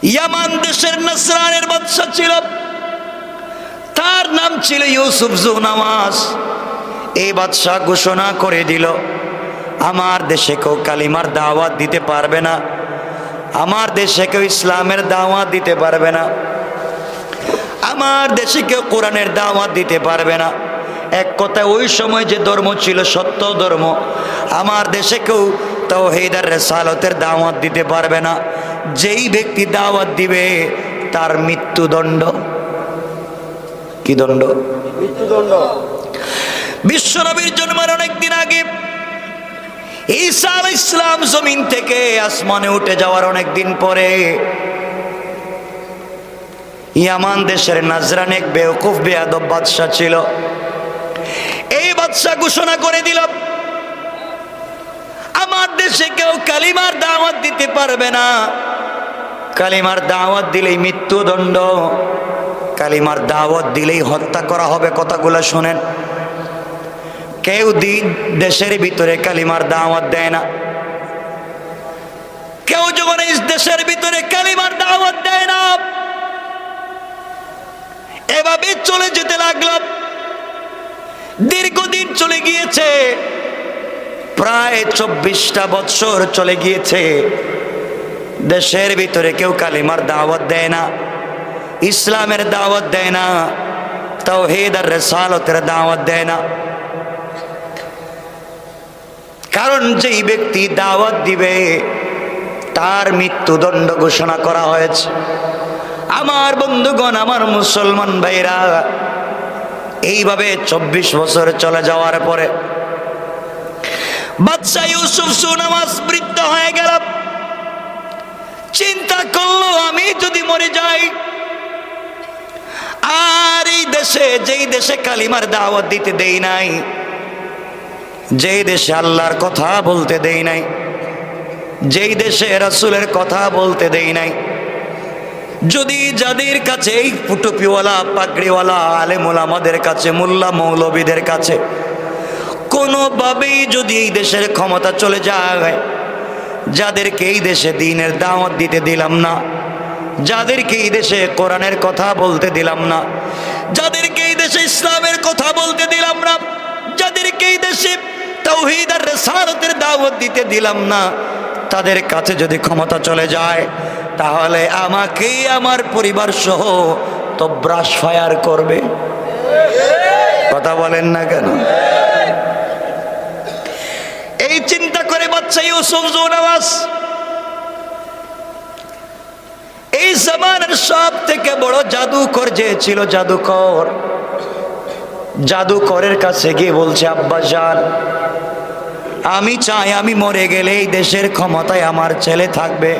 ইয়ামান দেশের নসরানের বাদশা ছিল, তার নাম ছিল ইউসুফ জুনাওয়াস। এই বাদশা ঘোষণা করে দিল, আমার দেশে কেউ কালিমার দাওয়াত দিতে পারবে না, আমার দেশে কেউ ইসলামের দাওয়াত দিতে পারবে না, আমার দেশে কেউ কোরআনের দাওয়াত দিতে পারবে না। এক কথায় ওই সময় যে ধর্ম ছিল সত্য ধর্ম, আমার দেশে কেউ তাওহীদ আর রিসালাতের দাওয়াত দিতে পারবে না। যেই ব্যক্তি দাওয়াত দিবে তার মৃত্যুদণ্ড। কি দণ্ড? মৃত্যুদণ্ড। বিশ্বনবীর জন্মের অনেকদিন আগে ঈসা আলাইহিস সালাম জমিন থেকে আসমানে উঠে যাওয়ার অনেকদিন পরে ইয়ামান দেশের নাজরান এক বেওকুফ বেয়াদব বাদশা ছিল। এই বাদশা ঘোষণা করে দিল, আমার দেশে কেউ কালিমার দাওয়াত দিতে পারবে না, কালিমার দাওয়াত দিলেই মৃত্যুদণ্ড, কালিমার দাওয়াত দিলেই হত্যা করা হবে। কথাগুলো শোনেন, কেউ দেশের ভিতরে কালিমার দাওয়াত দেয় না, কেউ যখন এই দেশের ভিতরে কালিমার দাওয়াত দেয় না, এভাবে চলে যেতে লাগলো। দীর্ঘদিন চলে গিয়েছে, প্রায় 24টা বছর চলে গিয়েছে। দেশের ভিতরে কেউ কালিমার দাওয়াত দেয় না, ইসলামের দাওয়াত দেয় না, তাওহীদ আর রিসালাতের দাওয়াত দেয় না। কারণ যেই ব্যক্তি দাওয়াত দিবে তার মৃত্যুদণ্ড ঘোষণা করা হয়েছে। আমার বন্ধুগণ, আমার মুসলমান ভাইরা, এইভাবে 24 বছর চলে যাওয়ার পরে বাদশা ইউসুফ জুনাওয়াস বৃদ্ধ হয়ে গেল। চিন্তা করলো, আমি যদি মরে যাই, আর এই দেশে, যেই দেশে কালিমার দাওয়াত দিতে দেই নাই, যেই দেশে আল্লাহর কথা বলতে দেই নাই, যেই দেশে রাসূলের কথা বলতে দেই নাই, যদি যাদের কাছে এই টুপিওয়ালা পাগড়িওয়ালা আলেম ওলামাদের কাছে, মোল্লা মৌলবীদের কাছে কোনোভাবেই যদি এই দেশের ক্ষমতা চলে যায়, যাদেরকে এই দেশে দ্বীনের দাওয়াত দিতে দিলাম না, যাদেরকে এই দেশে কোরআনের কথা বলতে দিলাম না, যাদেরকে এই দেশে ইসলামের কথা বলতে দিলাম না, যাদেরকে এই দেশে তাওহীদ আর রিসালাতের দাওয়াত দিতে দিলাম না, তাদের কাছে যদি ক্ষমতা চলে যায়, তাহলে আমাকে আমার পরিবার সহ তো ব্রাশ ফায়ার করবে। কথা বলেন না কেন? এই চিন্তা করে বাদশা ইউসুফ জুনাওয়াস এই জামানার সব থেকে বড় জাদুকর যে ছিল, জাদুকরের কাছে গিয়ে বলছে, আব্বা জান, আমি চাই আমি মরে গেলে এই দেশের ক্ষমতায় আমার ছেলে থাকবে,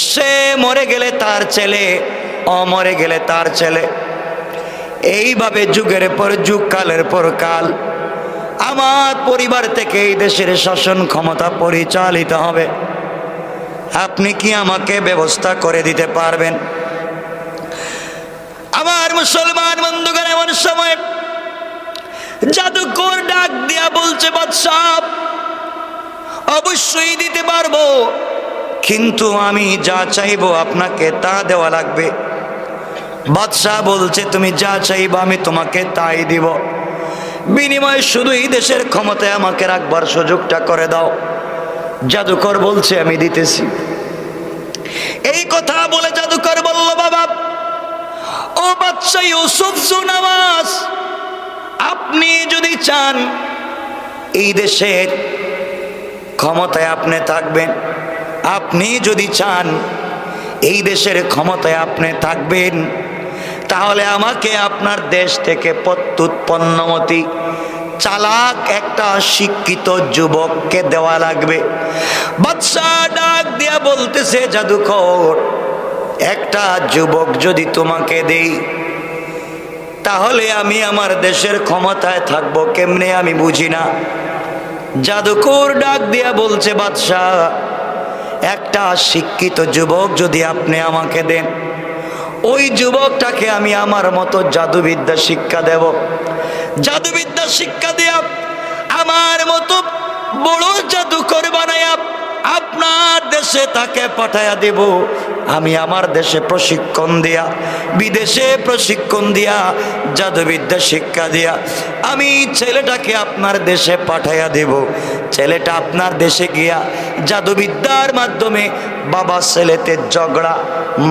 সে মরে গেলে তার ছেলে, অমরে গেলে তার ছেলে, এইভাবে যুগের পর যুগ, কালের পর কাল আমার পরিবার থেকে এই দেশের শাসন ক্ষমতা পরিচালিত হবে। আপনি কি আমাকে ব্যবস্থা করে দিতে পারবেন? আমার মুসলমান বন্ধুগণ, এমন সময় জাদুকর ডাক দিয়া বলছে, বাদশাহ, অবশ্যই দিতে পারবো, কিন্তু আমি যা চাইবো আপনাকে তা দেওয়া লাগবে। বাদশাহ বলছে, তুমি যা চাইবো আমি তোমাকে তাই দিব, বিনিময়ে শুধু এই দেশের ক্ষমতায় আমাকে রাখবার সুযোগটা করে দাও। জাদুকর বলছে, আমি দিতেছি। এই কথা বলে জাদুকর বলল, বাবা, ও বাদশা ইউসুফ জুনাওয়াস, আপনি যদি চান এই দেশের ক্ষমতায় আপনি থাকবেন, আপনি যদি চান এই দেশের ক্ষমতায় আপনি থাকবেন, তাহলে আমাকে আপনার দেশ থেকে প্রত্যুৎপন্নমতি চালাক একটা শিক্ষিত যুবককে দেওয়া লাগবে। বাদশাহ ডাক দিয়া বলতেছে, জাদুকর, একটা যুবক যদি তোমাকে দেই, তাহলে আমি আমার দেশের ক্ষমতায় থাকবো কেমনে আমি বুঝি না। জাদুকর ডাক দিয়া বলছে, বাদশাহ, একটা শিক্ষিত যুবক যদি আপনি আমাকে দেন, ওই যুবকটাকে আমি আমার মতো জাদুবিদ্যা শিক্ষা দেব, জাদুবিদ্যা শিক্ষা দেয়া আমার মতো বড় জাদুকর বানায়া আপনার দেশে তাকে পাঠায়া দেব। আমি আমার দেশে প্রশিক্ষণ দিয়া, বিদেশে প্রশিক্ষণ দিয়া, জাদুবিদ্যা শিক্ষা দিয়া আমি ছেলেটাকে আপনার দেশে পাঠায়া দেব। ছেলেটা আপনার দেশে গিয়া জাদুবিদ্যার মাধ্যমে বাবা ছেলেতে ঝগড়া,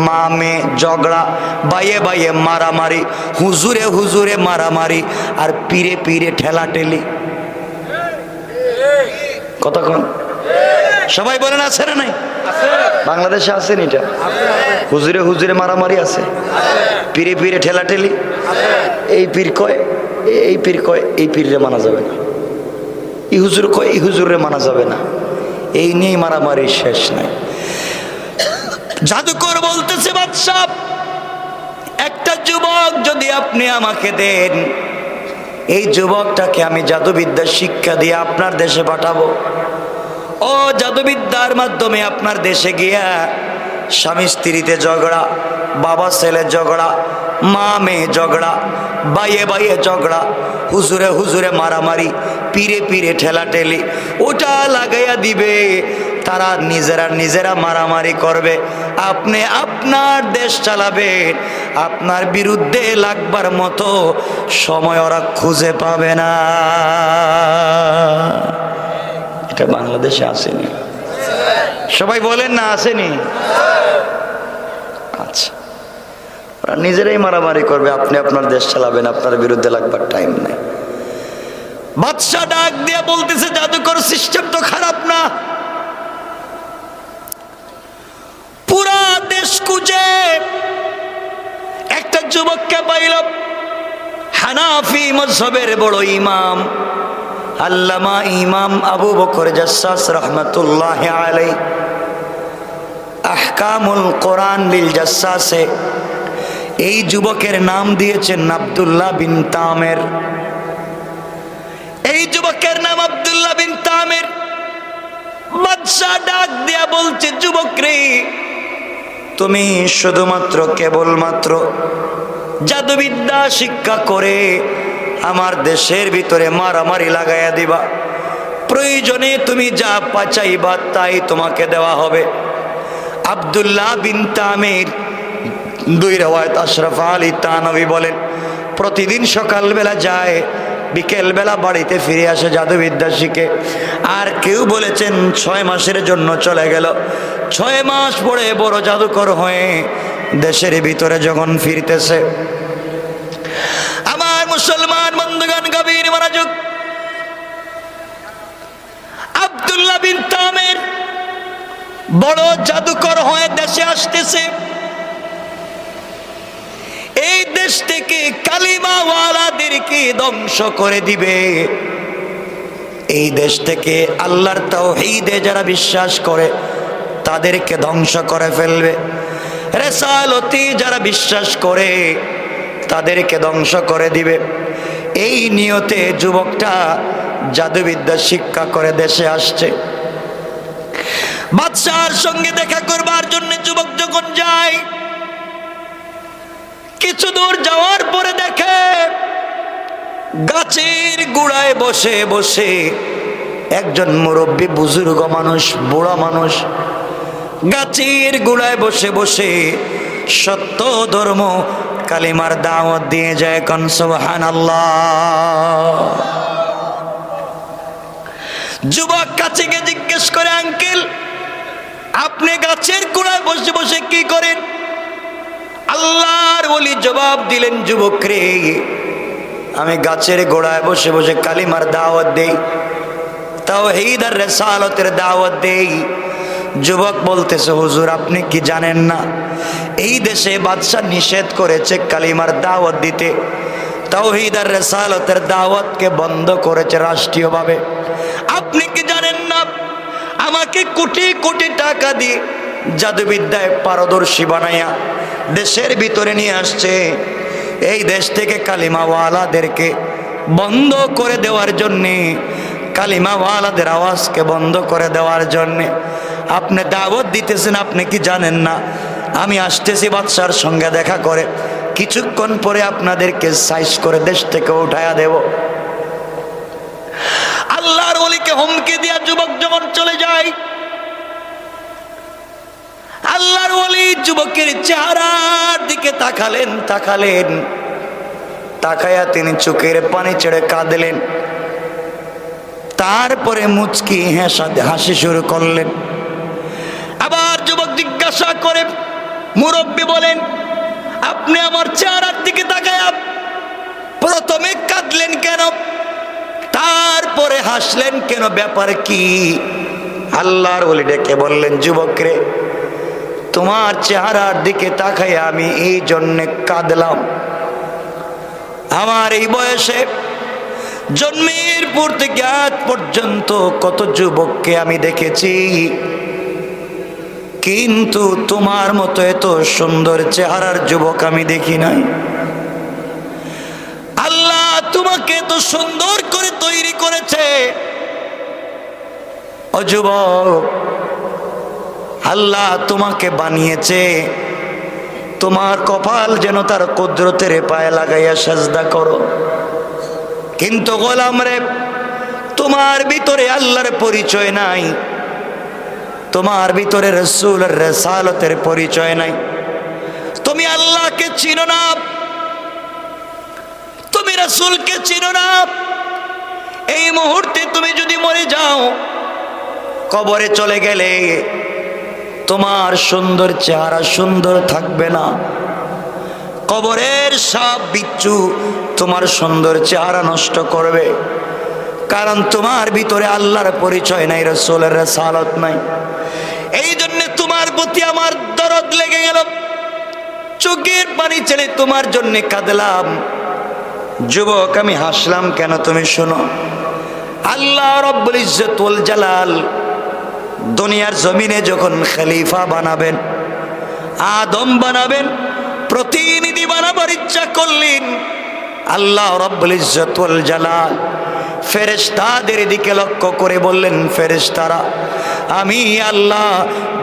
মা মেয়ে ঝগড়া, বাইয়ে বাইয়ে মারামারি, হুজুরে হুজুরে মারামারি, আর পীরে পীরে ঠেলাঠেলি। কতক্ষণ সবাই বলেন আছে না নাই? বাংলাদেশে আছেন এটা? হুজুরে হুজুরে মারামারি আছে, পীরে পীরে ঠেলাঠেলি। এই পীর কয় এই পীর কয় এই পীরে মানা যাবে না, এই হুজুর কয় এই হুজুরে মানা যাবে না, এই নিয়েই মারামারি শেষ নাই। জাদুকর বলতেছে, বাদশা একটা যুবক যদি আপনি আমাকে দেন, এই যুবকটাকে আমি জাদুবিদ্যা শিক্ষা দিয়ে আপনার দেশে পাঠাবো। ও জাদুবিদ্যার মাধ্যমে আপনার দেশে গিয়া স্বামী স্ত্রীতে ঝগড়া, বাবা ছেলে ঝগড়া, মা মেয়ে ঝগড়া, বাইয়ে বাইয়ে ঝগড়া, হুজুরে হুজুরে মারামারি, পীরে পীরে ঠেলাঠেলি, ওটা লাগাইয়া দিবে। তারা নিজেরা নিজেরা মারামারি করবে, আপনি আপনার দেশ চালাবেন। আপনার বিরুদ্ধে লাগবার মতো সময় ওরা খুঁজে পাবে না। এটা বাংলাদেশে আসেনি? সবাই বলেন না আসেনি? আচ্ছা, ওরা নিজেরাই মারামারি করবে, আপনি আপনার দেশ চালাবেন, আপনার বিরুদ্ধে লাগবার টাইম নেই। বাদশা ডাক দিয়ে বলতেছে, জাদুকর সিস্টেম তো খারাপ না, পুরা দেশ খুঁজে একটা যুবককে পাইল, হানাফি মযহবের বড় ইমাম আল্লামা ইমাম আবু বকর জাসসাস রহমতুল্লাহ আলাইহি আহকামুল কোরআন লিল জাসসাসে এই যুবকের নাম দিয়েছেন আব্দুল্লাহ বিন তামের। এই যুবকের নাম আব্দুল্লাহ বিন তামের। বাদশা ডাক দিয়া বলছে, যুবক রে, তুমি শুধুমাত্র কেবলমাত্র জাদুবিদ্যা শিক্ষা করে আমার দেশের ভিতরে মারামারি লাগাইয়া দিবা, প্রয়োজনে তুমি যা চাইবা তাই তোমাকে দেওয়া হবে। আব্দুল্লাহ বিন তামির, দুই রাওয়ায়াত আশরাফ আলী তানভী বলেন, প্রতিদিন সকালবেলা যায়, বিকেলবেলা বাড়িতে ফিরে আসে জাদুবিদ্যা শিখে। আর কেউ বলেছেন 6 মাসের জন্য চলে গেল। 6 মাস পরে বড় জাদুকর হয়ে দেশের ভিতরে যখন ফিরতেছে, আমার মুসলমান বন্ধুগণ গভীর মনোযোগ, আব্দুল্লাহ বিন তামির বড় জাদুকর হয়ে দেশে আসতেছে। এই দেশ থেকে কালিমাওয়ালাদেরকে ধ্বংস করে দিবে। এই দেশ থেকে আল্লাহর তাওহীদে যারা বিশ্বাস করে তাদেরকে ধ্বংস করে ফেলবে। রিসালতি যারা বিশ্বাস করে তাদেরকে ধ্বংস করে দিবে। এই নিয়তে যুবকটা জাদুবিদ্যা শিক্ষা করে দেশে আসছে। বাদশার সঙ্গে দেখা করবার জন্য যুবক যখন যায়, কিছু দূর যাওয়ার পরে দেখে গাছের গোড়ায় বসে বসে একজন মুরব্বী বুজুর্গ মানুষ, বুড়া মানুষ, গাছের গোড়ায় বসে বসে সত্য ধর্ম কালিমার দাওয়াত দিয়ে যায়। কোন সুবহানাল্লাহ। যুবক কাছে গিয়ে জিজ্ঞেস করে, আঙ্কেল আপনি গাছের গোড়ায় বসে বসে কি করেন? আল্লাহর ওলি জবাব দিলেন, যুবক রে, আমি গাছের গোড়ায় বসে বসে কালিমার দাওয়াত দেই, তাওহীদ আর রিসালাতের দাওয়াত দেই। যুবক বলতেছে, হুজুর আপনি কি জানেন না এই দেশে বাদশা নিষেধ করেছে কালিমার দাওয়াত দিতে, তাওহীদ আর রিসালাতের দাওয়াতকে বন্ধ করেছে রাষ্ট্রীয়ভাবে। আপনি কি জানেন না আমাকে কোটি কোটি টাকা দিয়ে জাদুবিদ্যায় পারদর্শী বানাইয়া দেশের ভিতরে নিয়ে আসছে, এই দেশ থেকে কালিমাওয়ালাদেরকে বন্ধ করে দেওয়ার জন্যে, কালিমাওয়ালাদের আওয়াজকে বন্ধ করে দেওয়ার জন্যে আপনি দাওয়াত দিতেছেন। আপনি কি জানেন না আমি আসতেছি বাদশার সঙ্গে দেখা করে, কিছুক্ষণ পরে আপনাদেরকে সাইজ করে দেশ থেকে উঠায়া দেব। আল্লাহর ওলিকে হুমকি দিয়া যুবক যখন চলে যায়, যুবকের চেহারার দিকে তাকালেন, তাকায়া তিনি চোখের পানি ছেড়ে কাঁদলেন। তারপরে মুচকি হাসি শুরু করলেন। আবার যুবক জিজ্ঞাসা করে, মুরব্বী বলেন, আপনি আমার চেহারার দিকে তাকায়া প্রথমে কাঁদলেন কেন, তারপরে হাসলেন কেন, ব্যাপার কি? আল্লাহর ওলি ডেকে বললেন, যুবক রে, তোমার চেহারার দিকে তাকায়া আমি এই জন্যে কাঁদলাম। আমার এই বয়সে জন্মের পর থেকে আজ পর্যন্ত কত যুবককে আমি দেখেছি, কিন্তু তোমার মতো এত সুন্দর চেহারার যুবক আমি দেখি নাই। আল্লাহ তোমাকে এত সুন্দর করে তৈরি করেছে। ও যুবক, আল্লাহ তোমাকে বানিয়েছে, তোমার কপাল যেন তার কুদরতের পায়ে লাগাইয়া সাজদা করো। কিন্তু গোলাম রে, তোমার ভিতরে আল্লাহর পরিচয় নাই, তোমার ভিতরে রাসূলের রিসালাতের পরিচয় নাই। তুমি আল্লাহকে চিনো না, তুমি রাসূলকে চিনো না। এই মুহূর্তে তুমি যদি মরে যাও, কবরে চলে গেলে তোমার সুন্দর চেহারা সুন্দর থাকবে না। কবরের সাপ বিচ্ছু তোমার সুন্দর চেহারা নষ্ট করবে, কারণ তোমার ভিতরে আল্লাহর পরিচয় নাই, রাসূলের রিসালাত নাই। এই জন্য তোমার প্রতি আমার দরদ লেগে গেল, চোখের পানি ছেড়ে তোমার জন্য কাঁদলাম। যুবক, আমি হাসলাম কেন তুমি শোনো। আল্লাহ রব্বুল ইজ্জত ওয়াল জালাল দুনিয়ার জমিনে যখন খলিফা বানাবেন, আদম বানাবেন, প্রতিনিধি বানাবার ইচ্ছা করলেন, আল্লাহ রব্বুল ইজ্জত ওয়াল জালাল ফেরেশতাদের দিকে লক্ষ্য করে বললেন, ফেরেশতারা, আমি আল্লাহ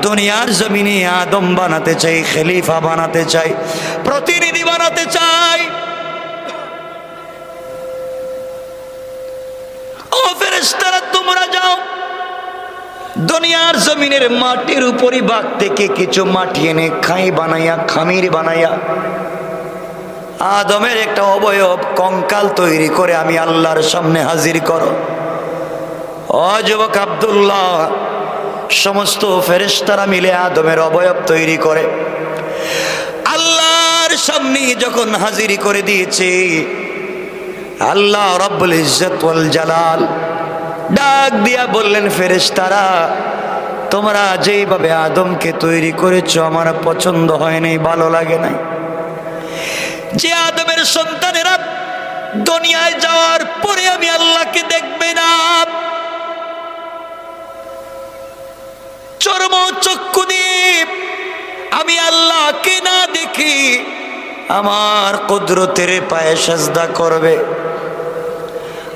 দুনিয়ার জমিনে আদম বানাতে চাই, খলিফা বানাতে চাই, প্রতিনিধি বানাতে চাই। ও ফেরেশতারা, তোমরা যাও দুনিয়ার জমিনের মাটির উপরই বাগ থেকে কিছু মাটি এনে খামির বানাইয়া আদমের একটা অবয়ব কঙ্কাল তৈরি করে আমি আল্লাহর সামনে হাজির করো। ও যুবক আব্দুল্লাহ, সমস্ত ফেরেশতারা মিলে আদমের অবয়ব তৈরি করে আল্লাহর সামনে যখন হাজির করে দিয়েছে, আল্লাহ রব্বুল ইজ্জত ওয়াল জালাল ডাক দিয়া বললেন, ফেরেশতারা, তোমরা যেভাবে আদমকে তৈরি করেছো আমার পছন্দ হয় নাই, ভালো লাগে নাই। যে আদমের সন্তানেরা দুনিয়ায় যাওয়ার পরে আমি আল্লাহকে দেখবে না, চর্ম চক্ষু দিয়ে আমি আল্লাহকে না দেখি আমার কুদরতের পায়ে সাজদা করবে,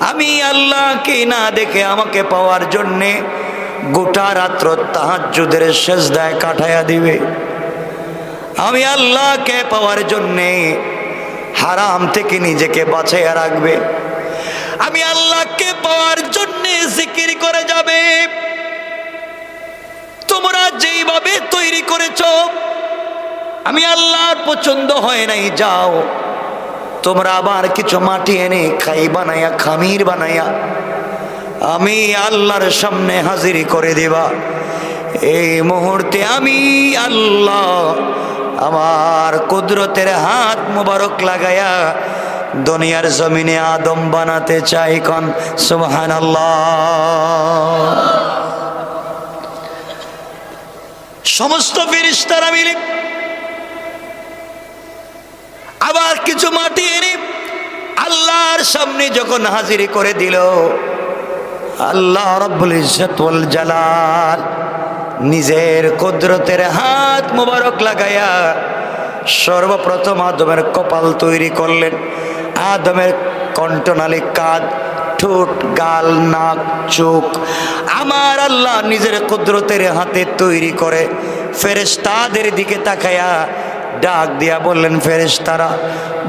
আমি আল্লাহকে না দেখে আমাকে পাওয়ার জন্যে গোটা রাত্র তাহাজ্জুদের সেজদায় কাটাইয়া দিবে, আমি আল্লাহকে পাওয়ার জন্যে হারাম থেকে নিজেকে বাঁচাইয়া রাখবে, আমি আল্লাহকে পাওয়ার জন্যে জিকির করে যাবে। তোমরা যেইভাবে তৈরি করেছ আমি আল্লাহর পছন্দ হয় নাই, যাও তোমরা আবার কিছু মাটি এনে খামির বানাইয়া আমি আল্লাহর সামনে হাজির করে দেবা। এই মুহূর্তে আমি আল্লাহ আমার কুদরতের হাত মুবারক লাগায়া দুনিয়ার জমিনে আদম বানাতে চাই। কোন সুবহানাল্লাহ। সমস্ত ফেরেশতারা মিলে আবার কিছু মাটি এনে আল্লাহর সামনে যখন হাজির করে দিল, আল্লাহ রব্বুল ইজ্জত ওয়াল জালাল নিজের কুদরতের হাত মুবারক লাগায়া সর্বপ্রথম আদমের কপাল তৈরি করলেন, আদমের কণ্ঠনালী, কাঁধ, ঠোঁট, গাল, নাক, চোখ আমার আল্লাহ নিজের কুদরতের হাতে তৈরি করে ফেরেশতাদের দিকে তাকায়া ডাক দিয়া বললেন, ফেরেশতারা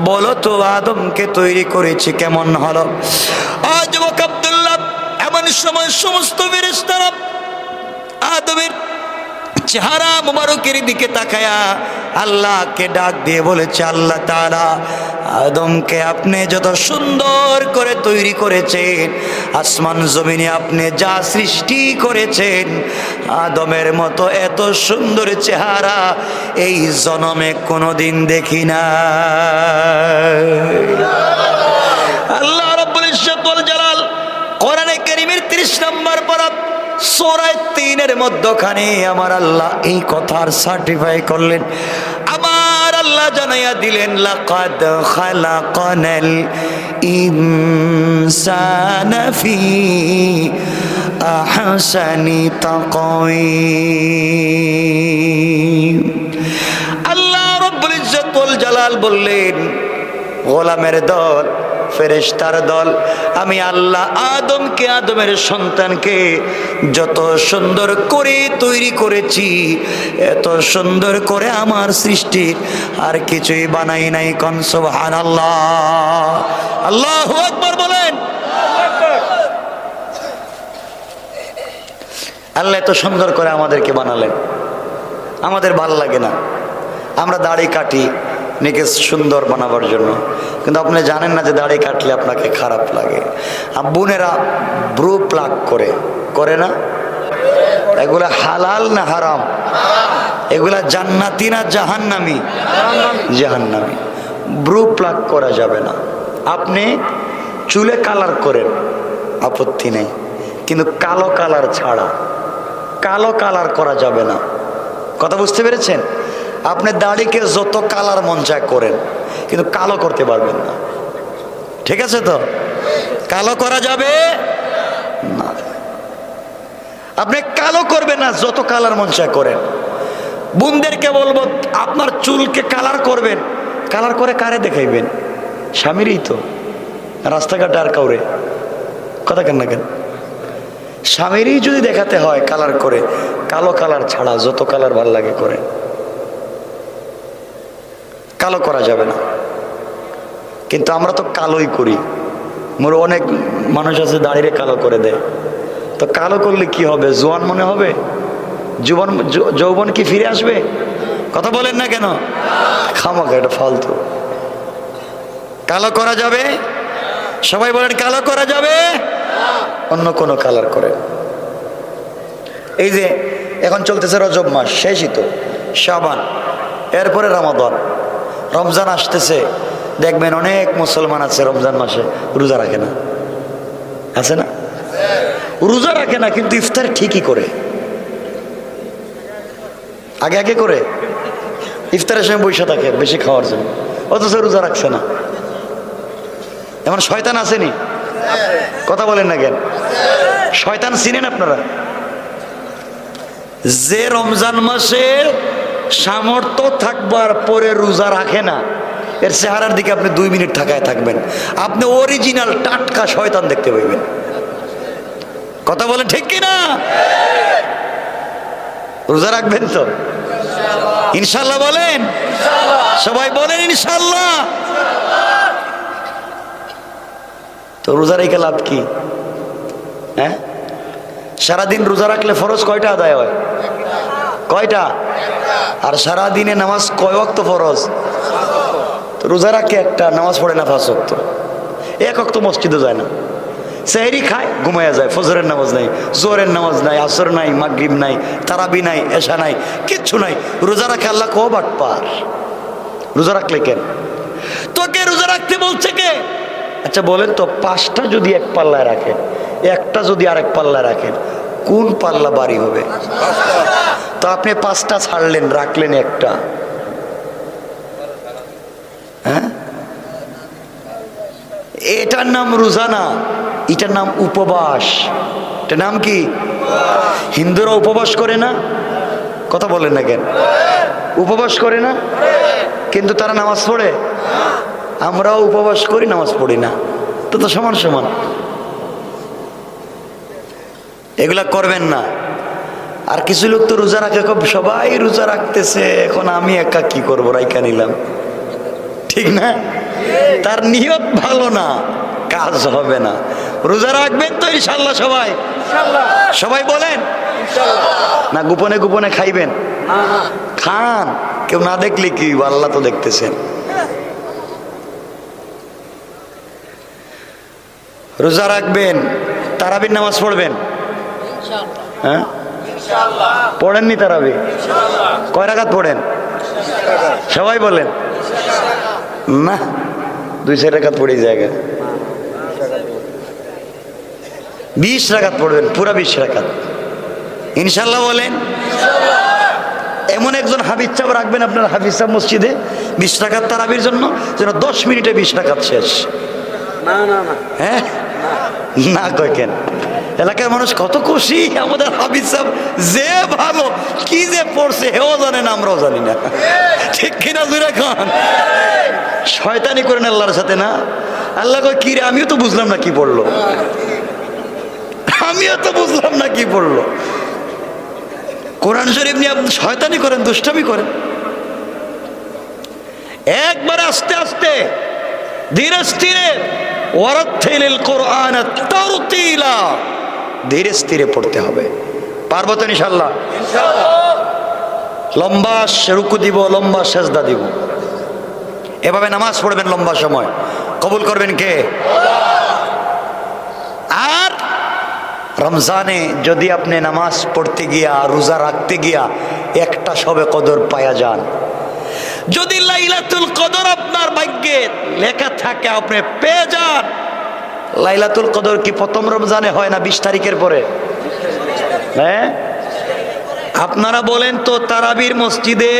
বলো তো আদমকে তৈরি করেছি কেমন হলো? যুবক আব্দুল্লাহ, এমন সময় সমস্ত ফেরেশতারা আদমের চেহারা মুবারকের দিকে তাকায়া আল্লাহকে ডাক দিয়ে বলেছে, আল্লাহ তাআলা, আদমকে আপনি যত সুন্দর করে তৈরি করেছেন, আসমান জমিনে আপনি যা সৃষ্টি করেছেন, আদমের মতো এত সুন্দর চেহারা এই জনমে কোনোদিন দেখি না। আল্লাহ রাব্বুল ইজ্জত ওয়াল জালাল কোরআনে কারীমের 30 নম্বর পারা সূরা 3-এর মধ্যখানে আমার আল্লাহ এই কথার সার্টিফাই করলেন। আমার আল্লাহ জানাইয়া দিলেন, লাকাদ খালাকানাল ইনসানা ফি আহসানি তাকওয়িম। আল্লাহ রাব্বুল ইজ্জত ওয়াল জালাল বললেন, গোলামের দল, ফেরেশতার দল, আমি আল্লাহ আদমকে, আদমের সন্তানকে যত সুন্দর করে তৈরি করেছি, এত সুন্দর করে আমার সৃষ্টি আর কিছুই বানাই নাই। কোন সুবহানাল্লাহ, আল্লাহু আকবার বলেন। আল্লাহ এত সুন্দর করে আমাদেরকে বানালেন, আমাদের ভালো লাগে না, আমরা দাড়ি কাটি নিজেকে সুন্দর বানাবার জন্য, কিন্তু আপনি জানেন না যে দাড়ি কাটলে আপনাকে খারাপ লাগে। বোনেরা ব্রু প্লাক করে না? এগুলা হালাল না হারাম? এগুলা জান্নাতি না জাহান্নামী? জাহান্নামী। ব্রু প্লাক করা যাবে না। আপনি চুলে কালার করেন, আপত্তি নেই, কিন্তু কালো কালার ছাড়া। কালো কালার করা যাবে না। কথা বুঝতে পেরেছেন? আপনি দাড়িকে যত কালার মন চায় করেন, কিন্তু কালো করতে পারবেন না। ঠিক আছে তো? কালো করা যাবে না। আপনি কালো করবেন না, যত কালার মন চায় করেন। বোনদেরকে বলবো, আপনার চুলকে কালার করবেন, কালার করে কারে দেখাইবেন? স্বামীরই তো, রাস্তাঘাটে আর কাউরে। কথা কেন না কেন? স্বামীরই যদি দেখাতে হয় কালার করে, কালো কালার ছাড়া যত কালার ভাল লাগে করে। কালো করা যাবে না, কিন্তু আমরা তো কালোই করি। মোর অনেক মানুষ আছে দাড়িরে কালো করে দেয়। তো কালো করলে কি হবে? জোয়ান মনে হবে? যৌবন কি ফিরে আসবে? কথা বলেন না কেন? খামাখা, এটা ফালতু। কালো করা যাবে? সবাই বলেন কালো করা যাবে। অন্য কোনো কালার করে। এই যে এখন চলতেছে রজব মাস, শেষই তো, শাবান, এরপরে রমাদান, রমজান আসতেছে। দেখবেন অনেক মুসলমান আছে রমজান মাসে রোজা রাখে না, আছে না? রোজা রাখে না, কিন্তু ইফতার ঠিকই করে, আগে আগে করে ইফতারের সময় বসে থাকে বেশি খাওয়ার জন্য, অথচ রোজা রাখছে না। এমন শয়তান আসেনি? কথা বলেন না কেন? শয়তান চিনেন আপনারা? যে রমজান মাসে সামর্থ্য থাকবার পরে রোজা রাখে না, এর চেহারার দিকে আপনি 2 মিনিট তাকায় থাকবেন, আপনি অরিজিনাল টাটকা শয়তান দেখতে পাইবেন। কথা বলেন ঠিক কিনা? রোজা রাখবেন তো ইনশাল্লাহ? বলেন সবাই, বলেন ইনশাল্লাহ। তো রোজা রেখে লাভ কি? হ্যাঁ, সারাদিন রোজা রাখলে ফরজ কয়টা আদায় হয়? কয়টা? আর সারাদিনে নামাজ কয় ওয়াক্ত ফরজ? তো রোজা রাখে একটা, নামাজ পড়ে না 5 ওয়াক্ত, 1 ওয়াক্ত মসজিদে যায় না, সেহরি খায়, ঘুমাইয়া যায়। ফজরের নামাজ নাই, জোহরের নামাজ নাই, আসর নাই, মাগরিব নাই, তারাবি নাই, এশা নাই, কিচ্ছু নাই। রোজা রাখে আল্লাহ কো বাটপার। রোজা রাখলে কেন? তোকে রোজা রাখতে বলছে কে? আচ্ছা বলেন তো, 5টা যদি এক পাল্লায় রাখেন, একটা যদি আরেক পাল্লায় রাখেন, কোন পাল্লা বাড়ি হবে? তো আপনি 5টা ছাড়লেন, রাখলেন একটা। হ্যাঁ, এটার নাম রোজা না, এটার নাম উপবাস। এটার নাম কি? হিন্দুরা উপবাস করে না? কথা বলেন না কেন? উপবাস করে না, কিন্তু তারা নামাজ পড়ে। আমরাও উপবাস করি, নামাজ পড়ি না, তো তো সমান সমান। এগুলা করবেন না। আর কিছু লোক তো রোজা রাখে, সবাই রোজা রাখতেছে, এখন আমি একা কি করবো, রাইখা নিলাম। ঠিক না? তার নিয়ত ভালো না, কাজ হবে না। রোজা রাখবেন তো ইনশাল্লাহ? সবাই সবাই বলেন না গোপনে গোপনে খাইবেন? খান, কেউ না দেখলে কি, আল্লাহ তো দেখতেছেন। রোজা রাখবেন, তারাবির নামাজ পড়বেন। হ্যাঁ, পড়েননি তারাবি? কয় রাকাত পড়েন সবাই বলেন? না, 2-4 রাকাত পড়ে জায়গা। 20 রাকাত পড়বেন, পুরা 20 রাকাত ইনশাল্লাহ বলেন। এমন একজন হাফিজ সাহেব রাখবেন আপনার হাফিজ সাহেব মসজিদে 20 রাকাত তারাবির জন্য, যেন 10 মিনিটে 20 রাকাত শেষ। হ্যাঁ না, কয় কেন? এলাকার মানুষ কত খুশি, আমাদের হাফিজ সাহেব যে ভালো, কি যে পড়ছে হেও জানে না, আমরাও জানি না। ঠিক কিনা জুড়ে খান? শয়তানি করেন আল্লাহর সাথে না? আল্লাহ কয় কি রে, আমিও তো বুঝলাম না কি পড়লো, আমিও তো বুঝলাম না কি পড়লো। কোরআন শরীফ নিয়ে আপনি শয়তানি করেন, দুষ্টামি করেন। একবার আস্তে আস্তে ধীরে স্থিরে, ওয়ারাত্তিলিল কোরআন তারতিলা, ধীরে স্থিরে পড়তে হবে। পারবো তো ইনশাল্লাহ? লম্বা রুকু দিব, লম্বা সেজদা দিব, এভাবে নামাজ পড়বেন লম্বা সময়। কবুল করবেন কে? আর রমজানে যদি আপনি নামাজ পড়তে গিয়া, রোজা রাখতে গিয়া একটা সবে কদর পায়া যান, যদি লাইলাতুল কদর আপনার ভাগ্যে লেখা থাকে, আপনি পেয়ে যান। লাইলাতুল কদর কি প্রথম রমজানে হয় না 20 তারিখের পরে? হ্যাঁ, আপনারা বলেন তো, তারাবির মসজিদে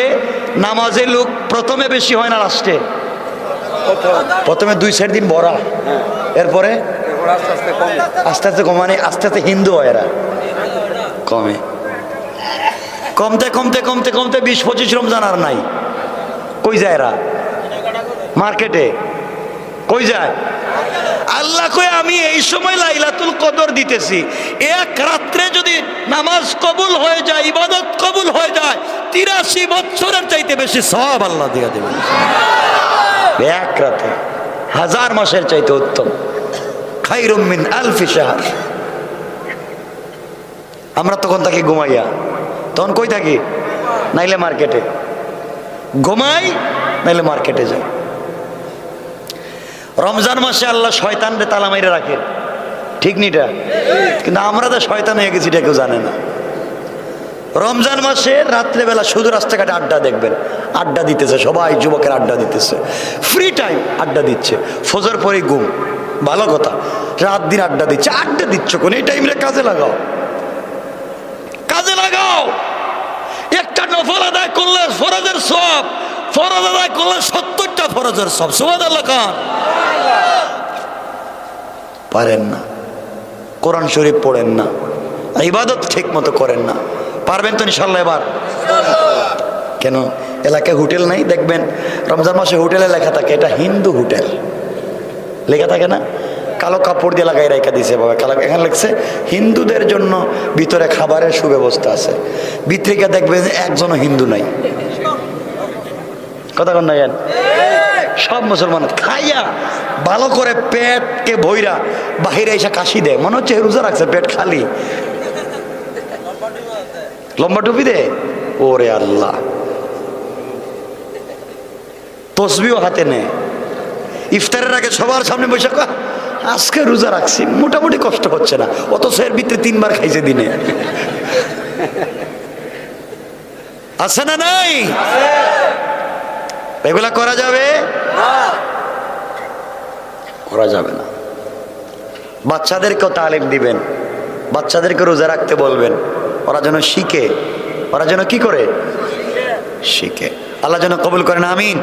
নামাজের লোক প্রথমে বেশি হয় না লাস্টে? প্রথমে 2-4 দিন ভরা, এরপরে আস্তে আস্তে কমানে, আস্তে আস্তে হিন্দু হয়, এরা কমে, কমতে কমতে কমতে কমতে 20-25 রমজান আর নাই। কই যায় এরা? মার্কেটে। কই যায়? আল্লাহ কই আমি এই সময় লাইলাতুল কদর দিতেছি, এক রাত্রে যদি নামাজ কবুল হয়ে যায়, ইবাদত কবুল হয়ে যায়, 83 বছরের চাইতে বেশি সওয়াব আল্লাহ দিয়ে দেবেন। এক রাতে 1000 মাসের চাইতে উত্তম। খায়রুম মিন আলফি শাহর। আমরা তখন থাকি ঘুমাইয়া, তখন কই থাকি? নাইলে মার্কেটে ঘুমাই, নাইলে মার্কেটে যাই। রমজান মাসে আল্লাহ শয়তানরে তালা মাইরে রাখেন, ঠিক নিটা? কিন্তু আমরা তো শয়তান হয়ে গেছি, এটা কেউ জানে না। রমজান মাসে রাত্রেবেলা শুধু রাস্তাঘাটে আড্ডা দেখবেন, আড্ডা দিতেছে সবাই, যুবকের আড্ডা দিতেছে, ফ্রি টাইম আড্ডা দিচ্ছে, ফজর পরে ঘুম, ভালো কথা, রাত দিন আড্ডা দিচ্ছে। আড্ডা দিচ্ছ কোন? এই টাইমে কাজে লাগাও, কাজে লাগাও। একটা নফল আদায় করলে ফরজের সব, ফরজ আদায় করলে 70টা ফরজের সব। সুবহানাল্লাহ খান। পারেন না, কোরআন শরীফ পড়েন না, ইবাদত ঠিক মতো করেন না, পারবেন তো ইনশাল্লাহ এবার? কেন এলাকায় হোটেল নাই? দেখবেন রমজান মাসে হোটেলে লেখা থাকে এটা হিন্দু হোটেল, লেখা থাকে না? কালো কাপড় দিয়ে লাগাই রেখা দিছে বাবা, কালো, এখানে লিখছে হিন্দুদের জন্য ভিতরে খাবারের সুব্যবস্থা আছে। ভিতরে গিয়ে দেখবেন একজনও হিন্দু নাই। কথা কন না? জান সব মুসলমান খাইয়া ভালো করে পেটকে ভইরা বাহিরে এসে কাশি দেয়, মনে হচ্ছে রোজা রাখছে, পেট খালি। লম্বা টুপি দে, ওরে আল্লাহ। তসবিও হাতে নেয়, ইফতারের আগে সবার সামনে বসে আজকে রোজা রাখছি, মোটামুটি কষ্ট হচ্ছে না, অথচ এর ভিতরে 3 বার খাইছে দিনে। আছে না নাই? এগুলা করা যাবে? করা যাবে না। বাচ্চাদেরকেও তালিম দিবেন, বাচ্চাদেরকে রোজা রাখতে বলবেন, ওরা যেন শিখে, ওরা যেন কি করে? শিখে। আল্লাহ যেন কবুল করেন, আমিন।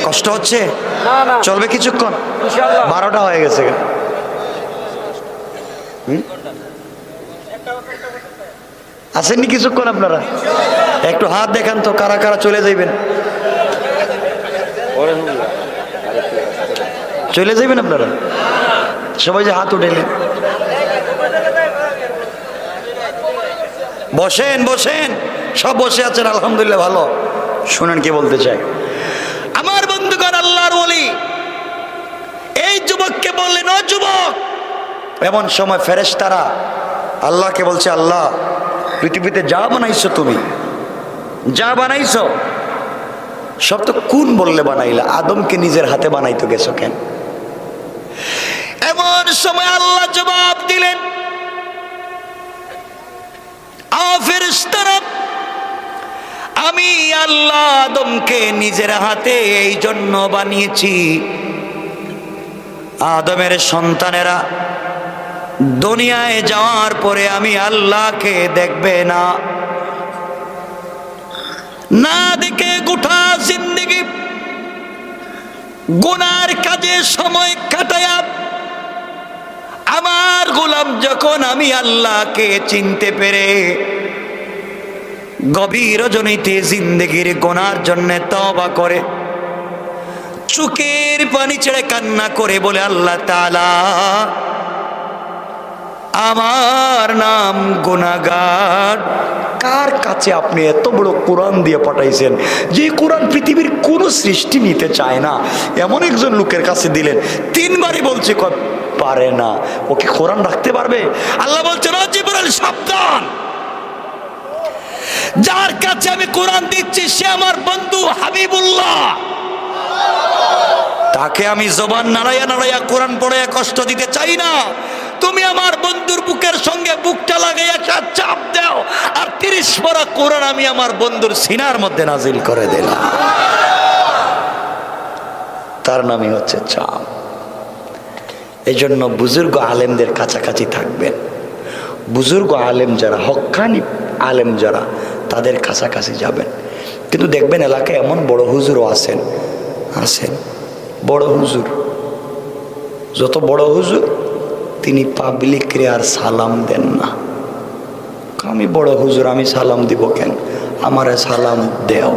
কষ্ট হচ্ছে? চলবে কিছুক্ষণ, 12টা হয়ে গেছে। আসেননি কিছুক্ষণ আপনারা? একটু হাত দেখান তো, কারা কারা চলে যাইবেন? চলে যাইবেন আপনারা সবাই, যে হাত উঠেলেন। বসেন বসেন, সব বসে আছেন, আলহামদুলিল্লাহ ভালো। শুনেন কি বলতে চাই আমার বন্ধুগণ, আল্লাহর ওলি এই যুবককে বললেন, ও যুবক। এমন সময় ফেরেশতারা আল্লাহকে বলছে, আল্লাহ পৃথিবীতে যা বানাইছো তুমি, যা বানাইছো সব তো কোন বললে বানাইলা? আদমকে নিজের হাতে বানাইতে গেছো কেন? এমন সময় আল্লাহ জবাব দিলেন, ফেরেশতারা, আমি আল্লাহ আদমকে নিজের হাতে এই জন্য বানিয়েছি, আদমের সন্তানেরা দুনিয়ায় যাওয়ার পরে আমি আল্লাহকে দেখবে না, না দেখে গোটা জিন্দেগি গুনার কাজে সময় কাটায়া আমার গোলাম যখন আমি আল্লাহকে চিনতে পেরে গভীর রজনীতে জিন্দেগির গুনার জন্য তওবা করে চোখের পানি ছেড়ে কান্না করে বলে, আল্লাহ তাআলা আমার নাম গুনাহগার, কার কাছে আপনি এত বড় কোরআন দিয়ে পাঠাইছেন, যে কোরআন পৃথিবীর কোনো সৃষ্টি নিতে চায় না, এমন একজন লোকের কাছে দিলেন। তিনবারই বলছে পারে না, ওকে কোরআন রাখতে পারবে? আল্লাহ বলছেন, জিবরাইল সাবধান, যার কাছে আমি কোরআন দিচ্ছি সে আমার বন্ধু হাবিবুল্লাহ, তাকে আমি জবান নাড়াইয়া নাড়াইয়া কোরআন পড়ে কষ্ট দিতে চাই না। তুমি আমার বন্ধুর বুকের সঙ্গে বুকটা লাগাইয়া একটা চাপ দাও, আর 30 পারা কোরআন আমি আমার বন্ধুর সিনার মধ্যে নাজিল করে দিলাম। তার নামই হচ্ছে চাপ। এই জন্য বুজুর্গ আলেমদের কাছাকাছি থাকবেন। বুজুর্গ আলেম যারা, হক্কানি আলেম যারা, তাদের কাছাকাছি যাবেন। কিন্তু দেখবেন এলাকায় এমন বড় হুজুরও আছেন, বড় হুজুর, যত বড় হুজুর তিনি পাবলিকরে আর সালাম দেন না। আমি বড় হুজুর, আমি সালাম দিব কেন? আমারে সালাম দেও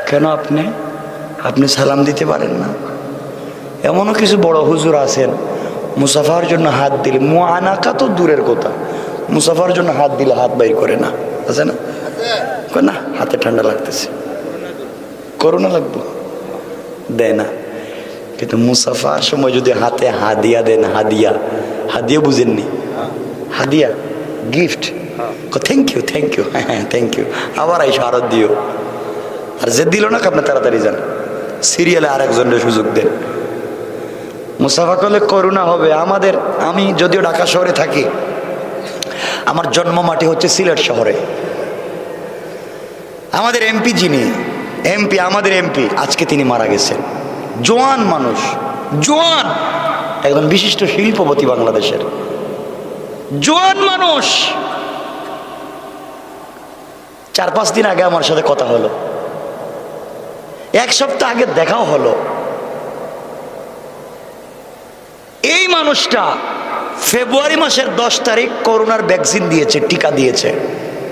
কেন? আপনি সালাম দিতে পারেন না? এমনও কিছু বড় হুজুর আছেন, মুসাফার জন্য হাত দিলে, মুআনাকা তো দূরের কথা, মুসাফার জন্য হাত দিলে হাত বাইর করে না, আছে না? না, হাতে ঠান্ডা লাগতেছে, করোনা লাগবো, দেয় না। কিন্তু মুসাফার সময় যদি হাতে হাদিয়া দেন, হাদিয়া বুঝেননি? হাদিয়া গিফট, থ্যাংক ইউ, হ্যাঁ থ্যাংক ইউ, আবার আইসো আরো দিও। আর যে দিল না আপনি তাড়াতাড়ি যান, সিরিয়ালে আর একজনের সুযোগ দেন। মুসাফা করলে করোনা হবে। আমি যদিও ঢাকা শহরে থাকি, আমার জন্ম মাটি হচ্ছে সিলেট শহরে। আমাদের এমপি আমাদের এমপি আজকে তিনি মারা গেছেন। জোয়ান মানুষ, জোয়ান, একজন বিশিষ্ট শিল্পপতি বাংলাদেশের, জোয়ান মানুষ। 4-5 দিন আগে আমার সাথে কথা হলো, 1 সপ্তাহ আগে দেখাও হলো। এই মানুষটা ফেব্রুয়ারি মাসের 10 তারিখ করোনার ভ্যাকসিন দিয়েছে, টিকা দিয়েছে।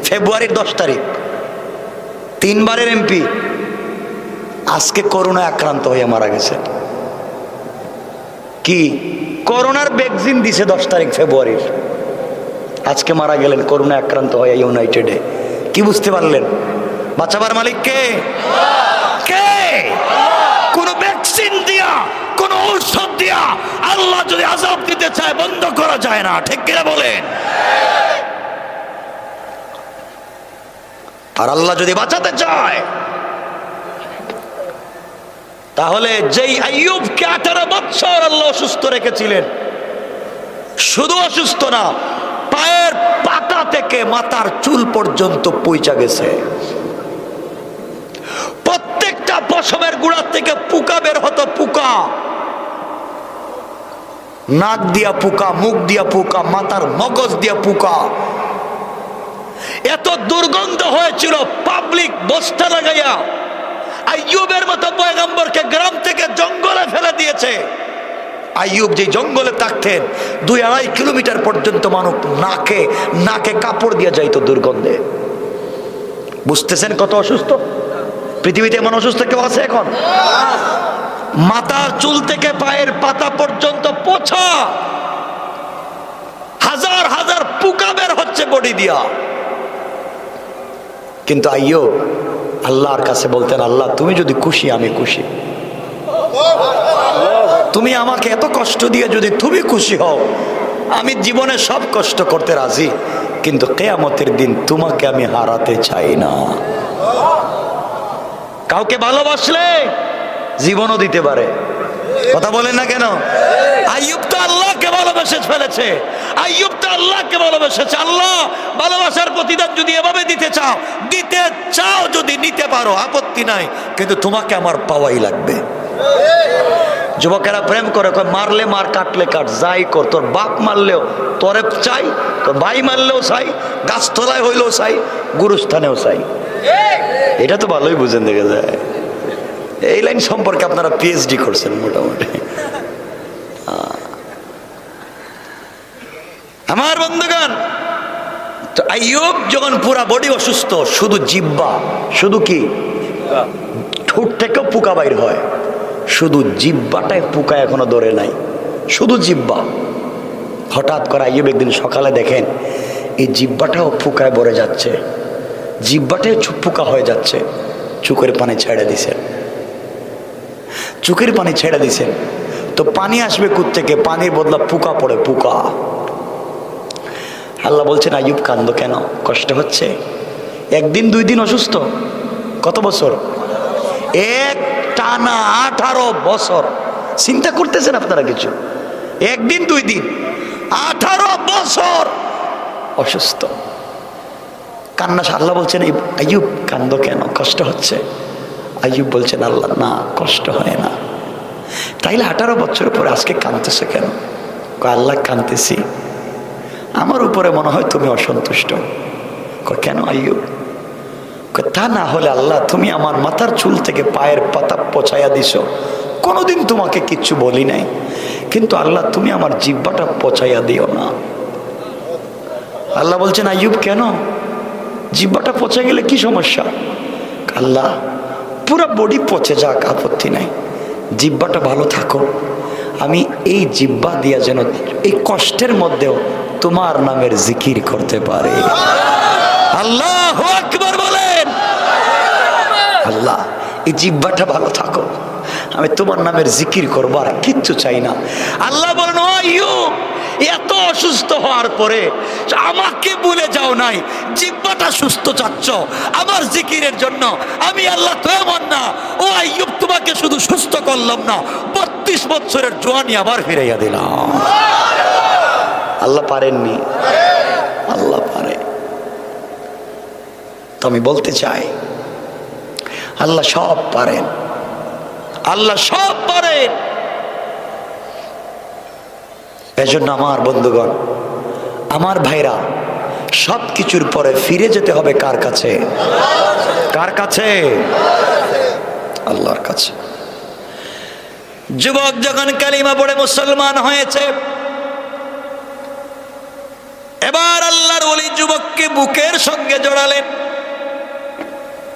ফেব্রুয়ারির 10 তারিখ, 3 বারের এমপি, আজকে করোনায় আক্রান্ত হয়ে মারা গেছে। কি করোনার ভ্যাকসিন দিছে 10 তারিখ ফেব্রুয়ারির, আজকে মারা গেলেন করোনায় আক্রান্ত হয়ে ইউনাইটেডে। কি বুঝতে পারলেন? বাঁচাবার মালিক কে? কে? কোন ভ্যাকসিন দিয়া, কোন ঔষধ দিয়া আল্লাহ যদি আযাব দিতে চায় বন্ধ করা যায় না, ঠিক কিনা বলেন? আর আল্লাহ যদি বাঁচাতে চায়, তাহলে যেই আইয়ুবকে 18 বছর আল্লাহ অসুস্থ রেখেছিলেন, শুধু অসুস্থ না, পায়ের পাতা থেকে মাথার চুল পর্যন্ত পৌঁছা গেছে। প্রত্যেকটা পশমের গুড়া থেকে পোকা বের হতো, পোকা, নাক দিয়া পোকা, মুখ দিয়া পোকা, মাথার মগজ দিয়া পোকা। এত দুর্গন্ধ হয়েছিল, পাবলিক বস্তা লাগাইয়া আইয়ুবের মতো পয়গম্বরকে গ্রাম থেকে জঙ্গলে ফেলে দিয়েছে। আইয়ুব যে জঙ্গলে থাকতেন 2-2.5 কিলোমিটার পর্যন্ত মানুষ নাকে কাপড় দিয়ে যাইতো দুর্গন্ধে। বুঝতেছেন কত অসুস্থ? পৃথিবীতে এমন অসুস্থ কেউ আছে এখন? মাথার চুল থেকে পায়ের পাতা পর্যন্ত পোছা, হাজার হাজার পোকা বের হচ্ছে বডি দিয়া। কিন্তু আইয়ুব আল্লাহর কাছে বলতেন, আল্লাহ তুমি যদি খুশি আমি খুশি, তুমি আমাকে এত কষ্ট দিয়ে যদি তুমি খুশি হও আমি জীবনে সব কষ্ট করতে রাজি, কিন্তু কিয়ামতের দিন তোমাকে আমি হারাতে চাই না। কাউকে ভালোবাসলে জীবনও দিতে পারে, কথা বলেন না কেন? আইয়ুব তো আল্লাহকে ভালোবেসে ফেলেছে, আইয়ুব তো আল্লাহকে ভালোবেসেছে। আল্লাহ ভালোবাসার প্রতিদান যদি এভাবে দিতে চাও, যদি নিতে পারো আপত্তি নাই, কিন্তু তোমাকে আমার পাওয়াই লাগবে। যুবকেরা প্রেম করে, মারলে মার, কাটলে কাট, যাই কর, তোর বাপ মারলেও তোরে চাই, তোর ভাই মারলেও চাই, গাছতলায় হইলেও চাই, গুরুস্থানেও চাই। এটা তো ভালোই বুঝেন, দেখা যায়। এই লাইন সম্পর্কে আপনারা পিএইচডি করছেন মোটামুটি। আমার বন্ধুগণ, তো আইয়ুব যখন পুরা বডি অসুস্থ, শুধু জিহ্বা, শুধু কি ঠোঁট থেকেও পোকা বাইর হয়, শুধু জিহ্বাটায় পোকা এখনো ধরে নাই, শুধু জিহ্বা। হঠাৎ করে আইয়ুব একদিন সকালে দেখেন এই জিহ্বাটাও পোকায় ভরে যাচ্ছে, জিহ্বাটাই পোকা হয়ে যাচ্ছে। চোখের পানি ছেড়ে দিছেন, চোখের পানি ছেড়ে দিছেন, তো পানি আসবে কোত্থেকে? পানির বদলা পোকা পড়ে, পোকা। আল্লাহ বলছেন, আইয়ুব কান্দো কেন? কষ্ট হচ্ছে? একদিন দুই দিন অসুস্থ, কত বছর? এক টানা 18 বছর। চিন্তা করতেছেন আপনারা কিছু? একদিন দুই দিন, 18 বছর অসুস্থ, কান্না। আল্লাহ বলছেন, আইয়ুব কান্দো কেন? কষ্ট হচ্ছে? আইয়ুব বলছেন, আল্লাহ না, কষ্ট হয় না। তাইলে 18 বছর পরে আজকে কাঁদতেছে কেন? আল্লাহ কাঁদতেছি, আমার উপরে মনে হয় তুমি অসন্তুষ্ট। কেন আইয়ুব? তা না হলে আল্লাহ, তুমি আমার মাথার চুল থেকে পায়ের পাতা পচাইয়া দিছো, কোনোদিন তোমাকে কিচ্ছু বলি নাই, কিন্তু আল্লাহ তুমি আমার জিহ্বাটা পচাইয়া দিও না। আল্লাহ বলছেন, আইয়ুব কেন? জিহ্বাটা পচে গেলে কি সমস্যা? আল্লাহ পুরা বডি পচে যাক, আপত্তি নাই, জিহ্বাটা ভালো থাকো। আমি এই জিহ্বা দিয়া যেন এই কষ্টের মধ্যেও তোমার নামের জিকির করতে পারে। আল্লাহু আকবার বলেন। আল্লাহ এই জিহ্বাটা ভালো থাকো, আমি তোমার নামের জিকির করবো, আর কিচ্ছু চাই না। আল্লাহ বলেন, ও আইয়ুব, এত অসুস্থ হওয়ার পরে আমাকে ভুলে যাও নাই, জিহ্বাটা সুস্থ চাচ্ছ আমার জিকিরের জন্য। আমি আল্লাহ তো এমন না, ও আইয়ুব তোমাকে শুধু সুস্থ করলাম না, 32 বছরের জোয়ানি আবার ফিরাইয়া দিলাম। আল্লাহ পারেননি? আল্লাহ পারে। তো আমি বলতে চাই, আল্লাহ সব পারেন, আল্লাহ সব পারেন। এজন্য আমার বন্ধুগণ, আমার ভাইরা, সব কিছুর পরে ফিরে যেতে হবে কার কাছে? কার কাছে? আল্লাহর কাছে। যুবক যখন কালিমা পড়ে মুসলমান হয়েছে, এবার আল্লাহর ওলি যুবককে বুকের সঙ্গে জড়ালেন,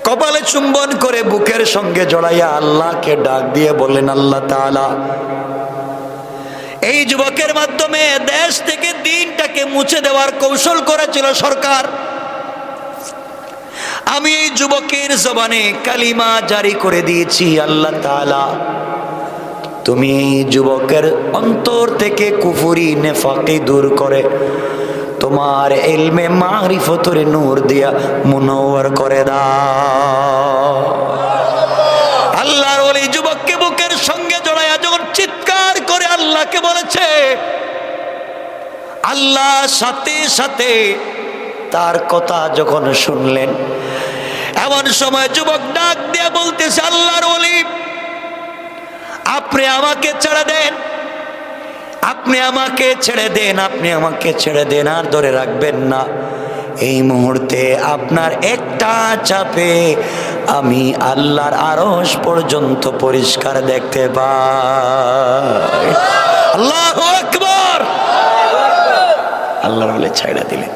কপালে চুম্বন করে বুকের সঙ্গে জড়াইয়া আল্লাহকে ডাক দিয়ে বললেন, আল্লাহ তাআলা, এই যুবকের মাধ্যমে দেশ থেকে দিনটাকে মুছে দেওয়ার কৌশল করেছিল সরকার। আমি এই যুবকের জবানে কালিমা জারি করে দিয়েছি। আল্লাহ তাআলা, তুমি এই যুবকের অন্তর থেকে কুফরি নেফাকি দূর করে তোমার ইলমে মারিফতের নূর দিয়া মুনওয়ার করে দাও। আল্লাহর ওলি যুবককে বুকের সঙ্গে জড়ায়া যখন চিৎকার করে আল্লাহকে বলেছে, আল্লাহ সাথে সাথে তার কথা যখন শুনলেন, এমন সময় যুবক ডাক দিয়ে বলতেছে, আল্লাহর ওলি, আপনি আমাকে ছেড়ে দেন, আপনি আমাকে ছেড়ে দেন, আপনি আমাকে ছেড়ে দেন, আর ধরে রাখবেন না। এই মুহূর্তে আপনার একটা চাপে আমি আল্লাহর আরশ পর্যন্ত পরিষ্কার দেখতে পাই। আল্লাহু আকবার। আল্লাহর বলে ছেড়ে দিলেন।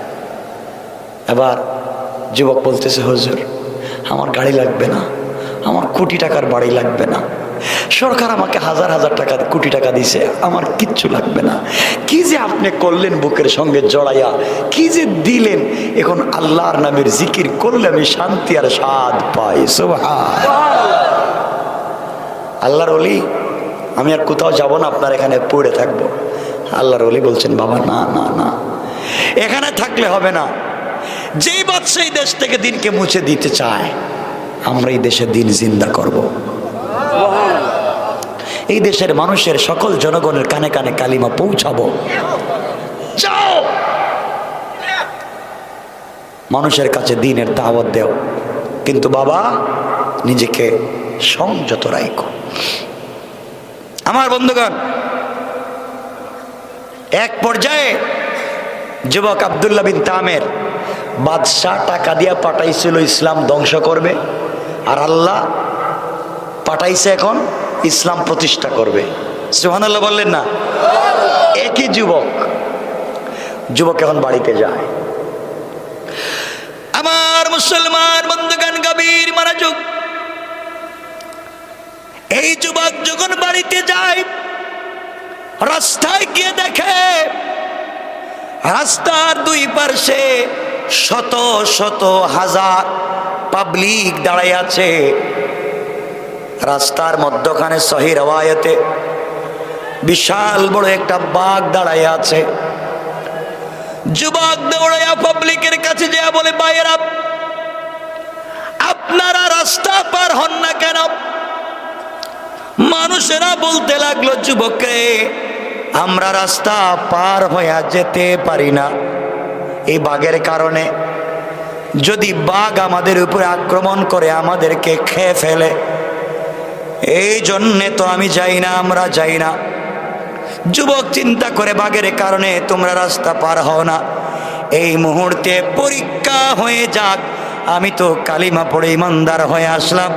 এবার যুবক বলতেছে, হুজুর, আমার গাড়ি লাগবে না, আমার কোটি টাকার বাড়ি লাগবে না, সরকার আমাকে হাজার হাজার টাকা কোটি টাকা দিছে, আমার কিচ্ছু লাগবে না। কি যে আপনি করলেন বুকের সঙ্গে জড়াইয়া, কি যে দিলেন, এখন আল্লাহর নামের জিকির করলে আমি শান্তি আর স্বাদ পাই। সুবহান আল্লাহর ওলি, আমি আর কোথাও যাব না, আপনার এখানে পড়ে থাকবো। আল্লাহর ওলি বলছেন বাবা না না না, এখানে থাকলে হবে না। যেই বাদশা এই দেশ থেকে দিনকে মুছে দিতে চায়, আমরা এই দেশে দিন জিন্দা করব। এই দেশের মানুষের সকল জনগণের কানে কানে কালিমা পৌঁছাবো। যাও মানুষের কাছে দিনের দাওয়াত দেও, কিন্তু বাবা নিজেকে সংযত রাখো। আমার বন্ধুগণ, এক পর্যায়ে যুবক আব্দুল্লাহ বিন তামের বাদশাহ টাকা দিয়া পাঠাইছিল ইসলাম ধ্বংস করবে, আর আল্লাহ পাঠাইছে এখন ইসলাম প্রতিষ্ঠা করবে। সুবহানাল্লাহ বললেন না? একই যুবক এখন বাড়িতে যায়। আমার মুসলমান বন্ধুগণ, গভীর মনোযোগ। এই যুবক যখন বাড়িতে যায়, রাস্তায় গিয়ে দেখে রাস্তার দুই পাশে শত শত হাজার পাবলিক দাঁড়ায় আছে। রাস্তার মধ্যখানে সহি রওয়ায়াতে বিশাল বড় একটা বাঘ দাঁড়ায় আছে। যুবক দৌড়াইয়া পাবলিকের কাছে যা বলে, ভাইয়েরা আপনারা রাস্তা পার হন না কেন? মানুষেরা বলতে লাগলো, যুবককে আমরা রাস্তা পার হইয়া যেতে পারি না এই বাঘের কারণে। যদি বাঘ আমাদের উপরে আক্রমণ করে আমাদেরকে খেয়ে ফেলে, এই জন্যে তো আমি যাই না, আমরা যাই না। যুবক চিন্তা করে, বাঘের কারণে তোমরা রাস্তা পার হও না, এই মুহূর্তে পরীক্ষা হয়ে যাক। আমি তো কালিমা পড়ে ইমানদার হয়ে আসলাম,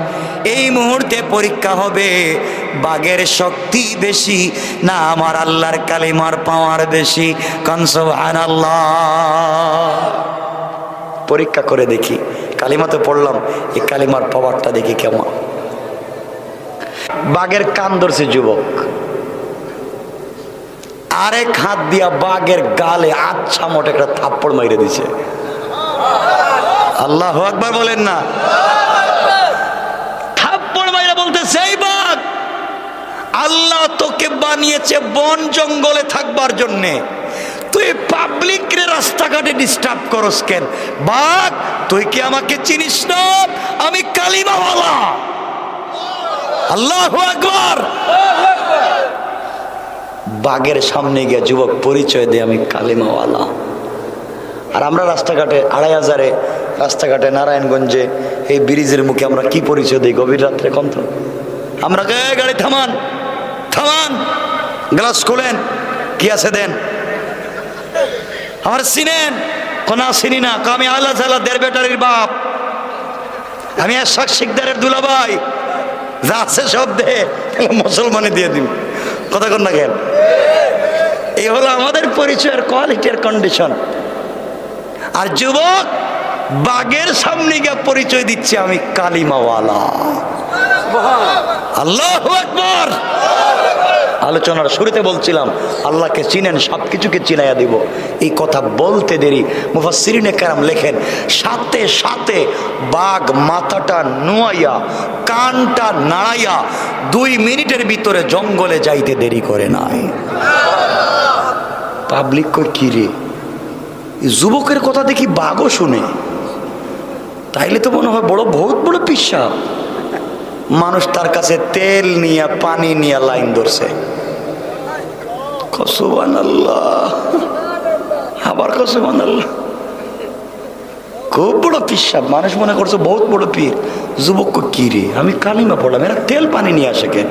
এই মুহূর্তে পরীক্ষা হবে বাঘের শক্তি বেশি না আমার আল্লাহর কালিমার পাওয়ার বেশি। কান সুবহানাল্লাহ। পরীক্ষা করে দেখি, কালিমা তো পড়লাম, এই কালিমার পাওয়ারটা দেখি কেমন। বাঘের কান ধরছে যুবক, আরেক হাত দিয়া বাঘের গালে আচ্ছা মোটে একটা থাপ্পড় মাইরে দিছে। আল্লাহু আকবার বলেন না? থাপ্পড় মাইরা বলতেছে, এই বাঘ, আল্লাহ তোকে বানিয়েছে বন জঙ্গলে থাকবার জন্যে, তুই পাবলিক রে রাস্তাঘাটে ডিস্টার্ব করস কেন? বাঘ, তুই কি আমাকে চিনিস না? আমি কালিমাওয়ালা। আল্লাহু আকবার। বাঘের সামনে গিয়ে যুবক পরিচয় দেয়, আমি কালিমাওয়ালা। আর আমরা রাস্তাঘাটে 2500-এ রাস্তাঘাটে নারায়ণগঞ্জে এই ব্রিজের মুখে আমরা কি পরিচয় দিই গভীর রাত্রে? কন্ত আমরা গাড়ি থামান, থামান, গ্লাস খুলেন, কি আছে দেন, আমার চিনেন? কোনা চিনি না। আমি আল্লাহ তাআলা দের বেটারির বাপ, আমি এরশাদ শিকদারের দুলাভাই, যা আছে সব দে, মুসলমানে দিয়ে দিন। কথা কন না কেন? এই হলো আমাদের পরিচয়ের কোয়ালিটি আর কন্ডিশন। আর যুবক বাঘের সামনে গিয়ে পরিচয় দিচ্ছে, আমি কালিমাওয়ালা। আল্লাহু আকবার। আলোচনার শুরুতে বলছিলাম, আল্লাহকে চিনেন, সবকিছুকে চিনাইয়া দিব। এই কথা বলতে দেরি মুফাসসিরিনে কেরাম লেখেন, সাথে সাথে বাঘ মাথাটা নুয়াইয়া কানটা নাড়াইয়া 2 মিনিটের ভিতরে জঙ্গলে যাইতে দেরি করে নাই। পাবলিক কই, কি রে, যুবকের কথা দেখি বাঘও শুনে, তাইলে তো মনে হয় বহুত বড় পিসাব। মানুষ তার কাছে তেল নিয়ে পানি নিয়ে লাইন ধরছে। সুবহানাল্লাহ, আবার সুবহানাল্লাহ। খুব বড় পিসাব, মানুষ মনে করছে বহুত বড় পীর। যুবক কি রে, আমি কালিমা পড়লাম, এরা তেল পানি নিয়ে আসে কেন?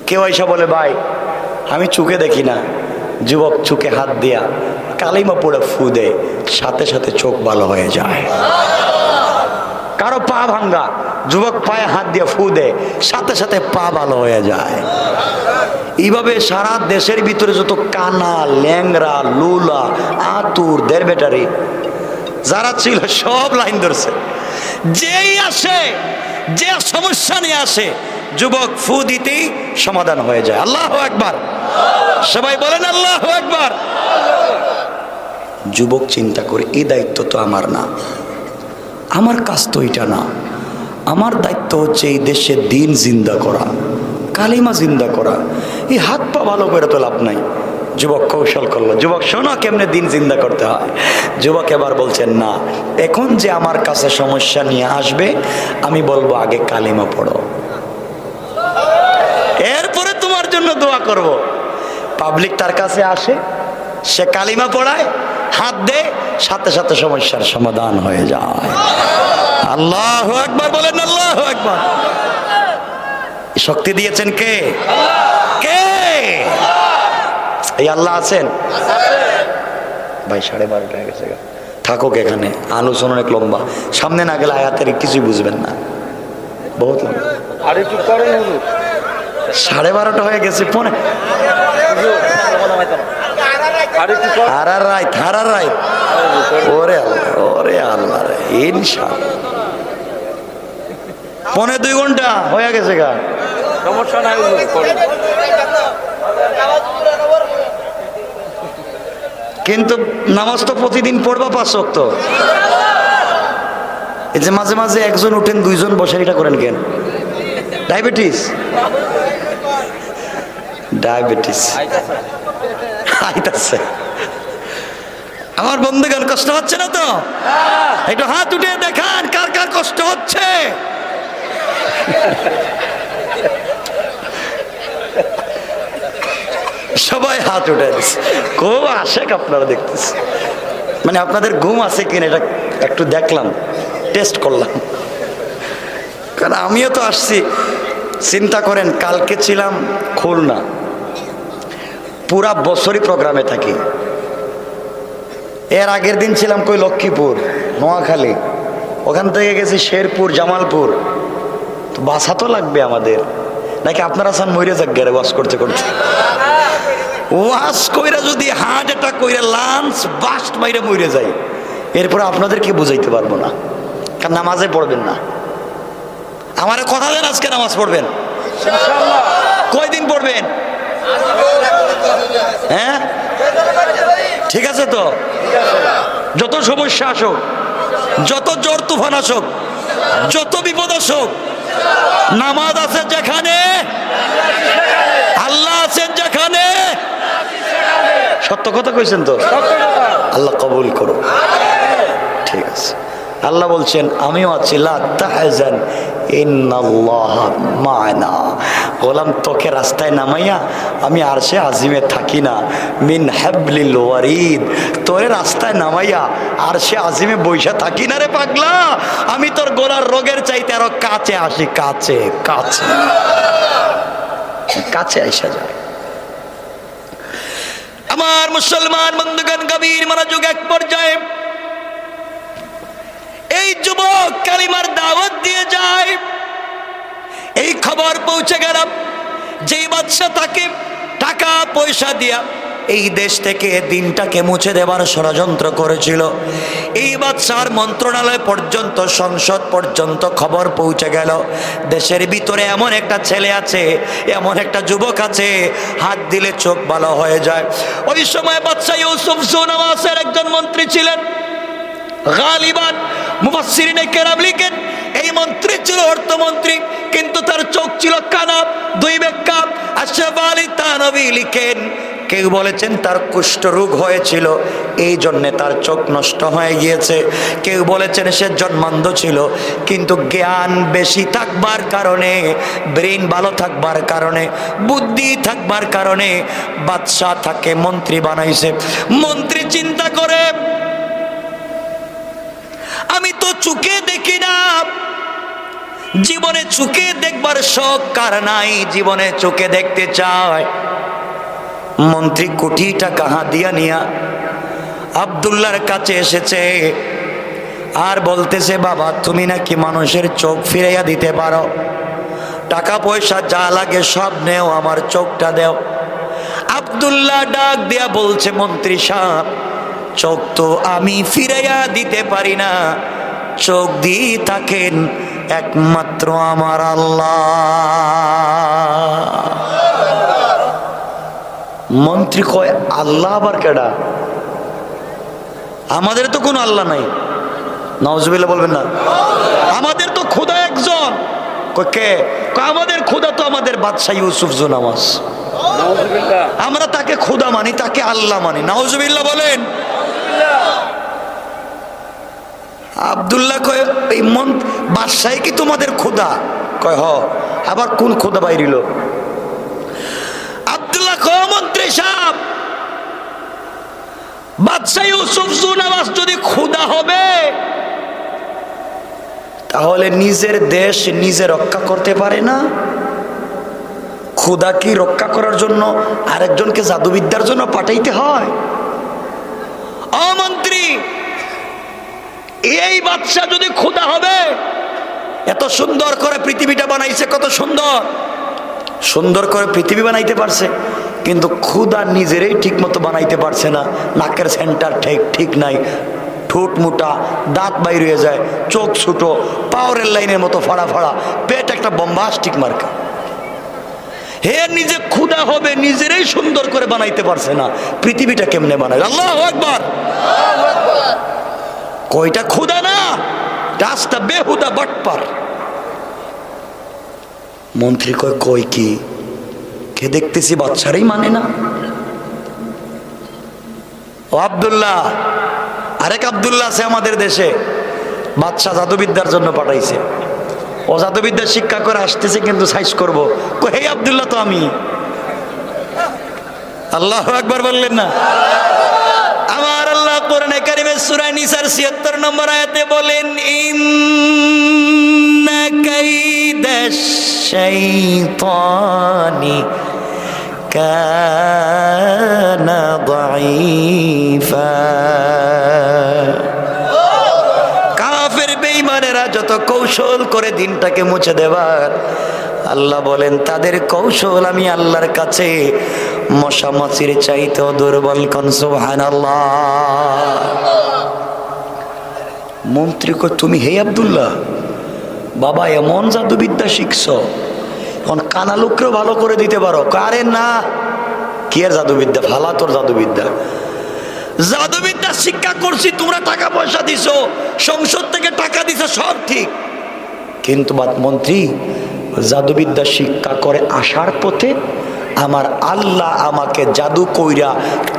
কেউ এসে বলে, ভাই আমি চোখে দেখি না। যুবক চোখে হাত দিয়া কালিমা পড়ে ফু দেয়, সাথে সাথে চোখ ভালো হয়ে যায়। কারো পা ভাঙ্গা, যুবক পায়ে হাত দিয়ে ফু দেয়, সাথে সাথে পা ভালো হয়ে যায়। এইভাবে সারা দেশের ভিতরে যত কানা, ল্যাংরা, লুলা, আতুর, দের বেটারি যারা ছিল সব লাইন ধরছে। যেই আসে, যে সমস্যা নিয়ে আসে, যুবক ফু দিতেই সমাধান হয়ে যায়। আল্লাহু আকবার। সবাই বলেন আল্লাহু আকবার। যুবক চিন্তা করে, এই দায়িত্ব তো আমার না, আমার কাজ তো এটা না। আমার দায়িত্ব হচ্ছে এই দেশে দিন জিন্দা করা, কালিমা জিন্দা করা। এই হাত পা ভালো করে তো লাভ নাই। যুবক কৌশল করলো, যুবক শোনো কেমনে দিন জিন্দা করতে হয়। যুবক এবার বলছেন, না, এখন যে আমার কাছে সমস্যা নিয়ে আসবে আমি বলবো আগে কালিমা পড়ো, এরপরে তোমার জন্য দোয়া করব। পাবলিক তার কাছে আসে, সে কালিমা পড়ায়, হাত দেয়, সাথে সাথে সমস্যার সমাধান হয়ে যায়। আল্লাহু আকবার বলেন, আল্লাহু আকবার। শক্তি দিয়েছেন কে? কে? এই আল্লাহ আছেন ভাই। 12:30 হয়ে গেছে, থাকুক এখানে, আলোচনা অনেক লম্বা, সামনে না গেলে আয়াতের কিছুই বুঝবেন না, বহুত লম্বা। 12:30 হয়ে গেছে, ফোনে ওরে আল্লাহ রে, ইনশাআল্লাহ 1.5 ঘন্টা হয়ে গেছে গা, সমস্যা নাই। কিন্তু নামাজ তো প্রতিদিন পড়বা 5 ওয়াক্ত। এই যে মাঝে মাঝে একজন উঠেন, 2 জন বসে, এটা করেন কেন? ডায়াবেটিস আইতাছে। আমার বন্ধুগণ, কষ্ট হচ্ছে না তো? একটু হাত উঠে দেখান কার কার কষ্ট হচ্ছে। সবাই হাত উঠে দিচ্ছে, খুব আশেক আপনারা দেখতেছে। মানে আপনাদের ঘুম আছে কিনা এটা একটু দেখলাম, টেস্ট করলাম, কারণ আমিও তো আসছি। চিন্তা করেন, কালকে ছিলাম খুলনা, পুরা বছরই প্রোগ্রামে থাকি। এর আগের দিন ছিলাম কই লক্ষ্মীপুর, নোয়াখালী, ওখান থেকে গেছি শেরপুর, জামালপুর। তো বাসা তো লাগবে আমাদের, নাকি আপনারা চান মরে যাক গেরে ওয়াশ করতে করতে? ওয়াশ কইরা যদি হার্ট অ্যাটাক কইরা লাঞ্চ বাস্ট মাইরে মরে যায়, এরপরে আপনাদেরকে বুঝাইতে পারবো না, কারণ নামাজে পড়বেন না। আমার কথা দেন, আজকে নামাজ পড়বেন কয়দিন পড়বেন? হ্যাঁ, ঠিক আছে তো? যত সমস্যা আসুক, যত জ্বর তুফান আসুক, যত বিপদ আসুক, নামাজ আছে যেখানে, আল্লাহ আছেন যেখানে। সত্য কথা কইছেন তো? আল্লাহ কবুল করো। ঠিক আছে, আল্লাহ বলছেন আমিও আছি, লা তাহজান ইন্নাল্লাহ মা'না। গোলাম, তোকে রাস্তায় নামাইয়া আমি আরশে আজিমে থাকি না, মিন হাবলিল ওয়ারিদ, তোরে রাস্তায় নামাইয়া আরশে আজিমে বইসা থাকি না রে পাগলা। আমি তোর গোলার রোগের চাইতে আরো কাছে আসি, কাছে কাছে কাছে আইসা যায়। আমার মুসলমান বন্ধুগণ, গভীর মনোযোগ। এক পর্যায়ে এই যুবক কালিমার দাওয়াত দিয়ে যায়, এই খবর পৌঁছে গেল যেই বাদশা তাকে টাকা পয়সা দিয়া এই দেশ থেকে দিনটাকে মুছে দেবার ষড়যন্ত্র করেছিল, এই বাদশার মন্ত্রণালয় পর্যন্ত, সংসদ পর্যন্ত খবর পৌঁছে গেল দেশের ভিতরে এমন একটা ছেলে আছে, এমন একটা যুবক আছে, হাত দিলে চোখ ভালো হয়ে যায়। ওই সময় বাদশা ইউসুফ জুনাওয়াসের একজন মন্ত্রী ছিলেন, গালিবান মুফাসসিরিনে কেরাম লিখেন এই মন্ত্রী ছিল অর্থমন্ত্রী, কিন্তু তার চোখ ছিল কানা, 2 বেক্কা। আশরাফ আলী থানভী লিখেন, কেউ বলেছেন তার কুষ্ঠ রোগ হয়েছিল, এই জন্যে তার চোখ নষ্ট হয়ে গিয়েছে। কেউ বলেছেন সে জন্মান্ধ ছিল, কিন্তু জ্ঞান বেশি থাকবার কারণে, ব্রেন ভালো থাকবার কারণে, বুদ্ধি থাকবার কারণে বাদশাহ তাকে মন্ত্রী বানাইছে। মন্ত্রী চিন্তা করে, আমি তো চোখে দেখি না, জীবনে চোখে দেখবার শখ কার নাই, জীবনে চোখে দেখতে চায়। মন্ত্রী কোটি টাকা হাদিয়া নিয়া আব্দুল্লাহর কাছে এসেছে, আর বলতেছে, বাবা তুমি নাকি মানুষের চোখ ফিরাইয়া দিতে পারো, টাকা পয়সা যা লাগে সব নেও, আমার চোখটা দেও। আব্দুল্লাহ ডাক দিয়া বলছে, মন্ত্রী সাহেব, চোখ তো আমি ফিরাইয়া দিতে পারি না, চোখ দিয়ে থাকেন একমাত্র আমার আল্লাহ। মন্ত্রী কয়, আল্লাহ আবার কেডা? আমাদের তো কোনো আল্লাহ নাই। নাউজুবিল্লাহ বলবেন না? আমাদের তো খোদা একজন। কে? আমাদের খোদা তো আমাদের বাদশা ইউসুফ জুনাওয়াস। আমরা তাকে খোদা মানি, তাকে আল্লাহ মানি। নাউজুবিল্লাহ বলেন। আব্দুল্লাহ কয় এই মন বাদশাহ কি তোমাদের খোদা? কয় হ। আবার কোন খোদা বাইরিল? আব্দুল্লাহ কয় মন্ত্রী সাহেব, বাদশাহ ইউসুফ জুনাওয়াজ যদি খোদা হবে তাহলে নিজের দেশ নিজে রক্ষা করতে পারে না? খোদা কি রক্ষা করার জন্য আরেকজনকে জাদুবিদ্যার জন্য পাঠাইতে হয়? ও মন্ত্রী, এই বাদশা যদি খোদা হবে, এত সুন্দর করে পৃথিবীটা বানাইছে, কত সুন্দর সুন্দর করে পৃথিবী বানাইতে পারছে, কিন্তু খোদা নিজেরই ঠিক মতো বানাইতে পারছে না। নাকের সেন্টার ঠিক নাই, ঠোঁট মোটা, দাঁত বাইর হয়ে যায়, চোখ ছোটো, পাওয়ারের লাইনের মতো ফাড়া ফাড়া, পেট একটা বম্বাস্টিক মার্কা। হে নিজে খোদা হবে, নিজেরই সুন্দর করে বানাইতে পারছে না, পৃথিবীটা কেমনে বানায়? আল্লাহু আকবার। কয়টা খোদা না, রাস্তা বেহুদা বাটপার। মন্ত্রী কয় কই কি? কে দেখতেছি বাচ্চারাই মানে না। ও আব্দুল্লাহ, আরেক আব্দুল্লাহ আছে আমাদের দেশে, বাদশা জাদুবিদ্যার জন্য পাঠাইছে। ও জাদুবিদ্যা শিক্ষা করে আসতেছে, কিন্তু সাইজ করবো। হে আব্দুল্লাহ তো আমি। আল্লাহু আকবার বললেন না? আমার আল্লাহ কোরআনে কারিমে সূরা নিসার ৭৬ নম্বর আয়াতে বলেন, ইন্না কাইদাশ শাইতানি কানা দাঈফা। কাফের বেঈমানেরা যত কৌশল করে দিনটাকে মুছে দেবার, আল্লাহ বলেন তাদের কৌশল আমি আল্লাহর কাছে মশা মাছির চাইতেও দুর্বল। কোন সুবহানাল্লাহ। মন্ত্রী কয় তুমি হে আব্দুল্লাহ, বাবা এমন জাদুবিদ্যা শিখছ, এখন কানা লোককেও ভালো করে দিতে পারো? আরে না, কি আর জাদুবিদ্যা, ভালা তোর জাদুবিদ্যা। জাদুবিদ্যা শিক্ষা করছি, তোমরা টাকা পয়সা দিছো, সংসদ থেকে টাকা দিছো, সব ঠিক, কিন্তু মন্ত্রী জাদুবিদ্যা শিক্ষা করে আসার পথে আমার আল্লাহ আমাকে জাদু কইরা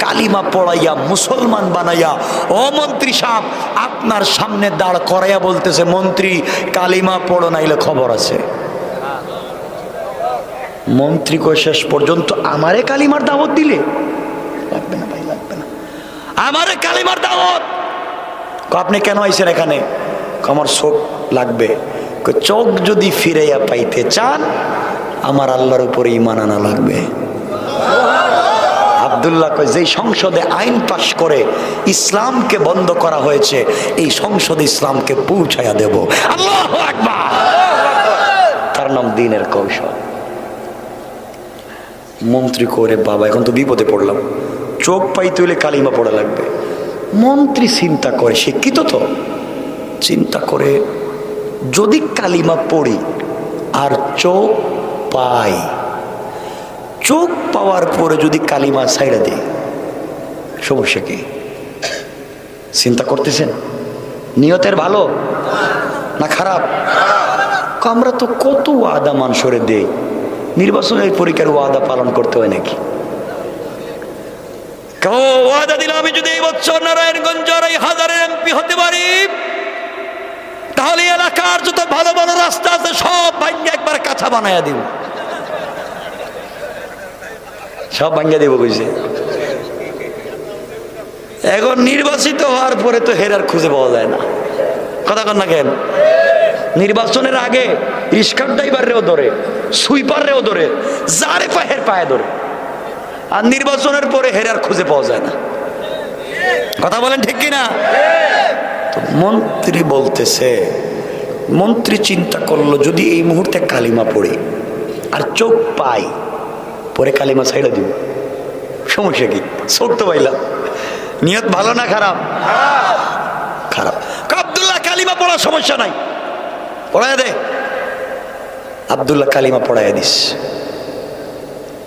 কালিমা পড়াইয়া মুসলমান বানাইয়া, ও মন্ত্রী সাহেব আপনার সামনে দাঁড় করাইয়া বলতেছে, মন্ত্রী কালিমা পড়ো নাইলে খবর আছে। মন্ত্রী কই শেষ পর্যন্ত আমারে কালিমার দাওয়াত দিলে? লাগবে না ভাই, লাগবে না, আমারে কালিমার দাওয়াত। আপনি কেন আইছেন এখানে? আমার চোখ লাগবে। চোখ যদি ফিরাইয়া পাইতে চান আমার আল্লাহর উপরে ঈমান আনা লাগবে। আব্দুল্লাহ কয় যেই সংসদে আইন পাশ করে ইসলামকে বন্ধ করা হয়েছে, এই সংসদে ইসলামকে পৌঁছায়া দেব। আল্লাহু আকবার। তার নাম দ্বীনের কৌশল। মন্ত্রী করে বাবা এখন তো বিপদে পড়লাম, চোখ পাইতে হলে কালিমা পড়া লাগবে। মন্ত্রী চিন্তা করে, শিক্ষিত তো, চিন্তা করে যদি কালিমা পড়ি আর চোখ পাই, চোখ পাওয়ার পরে যদি কালিমা ছাইড়া দিই, সমস্যা কি? চিন্তা করতেছেন নিয়তের ভালো না খারাপ? আমরা তো কত ওয়াদা মানুষরে দেই, নির্বাচনের পরীক্ষার ওয়াদা পালন করতে হয় নাকি? ওয়াদা দিলাম আমি যদি এই বছর নারায়ণগঞ্জ ২,৫০০ এমপি হতে পারি, তাহলে এলাকার যত ভালো ভালো রাস্তা আছে সব ভাঙ্গে একবার কাঁচা বানাইয়া দিব। সব ভাঙ্গা দিব কইছে। এখন নির্বাচিত হওয়ার পরে তো হেরার খুঁজে পাওয়া যায় না। কথা কন না কেন? নির্বাচনের আগে রিস্কার ড্রাইভার রেও ধরে, সুইপার রেও ধরে, যারে পায়ের পায়ে ধরে, আর নির্বাচনের পরে হেরার খুঁজে পাওয়া যায় না। কথা বলেন ঠিক কিনা? তো মন্ত্রী বলতেছে, মন্ত্রী চিন্তা করলো যদি এই মুহূর্তে কালিমা পড়ি আর চোখ পাই, পরে কালিমা ছাইড়া দিব, সমস্যা কি? চোখ তো পাইলাম। নিয়ত ভালো না খারাপ? খারাপ। আব্দুল্লাহ কালিমা পড়ার সমস্যা নাই, পড়ায় দে। আব্দুল্লাহ কালিমা পড়াইয়া দিস।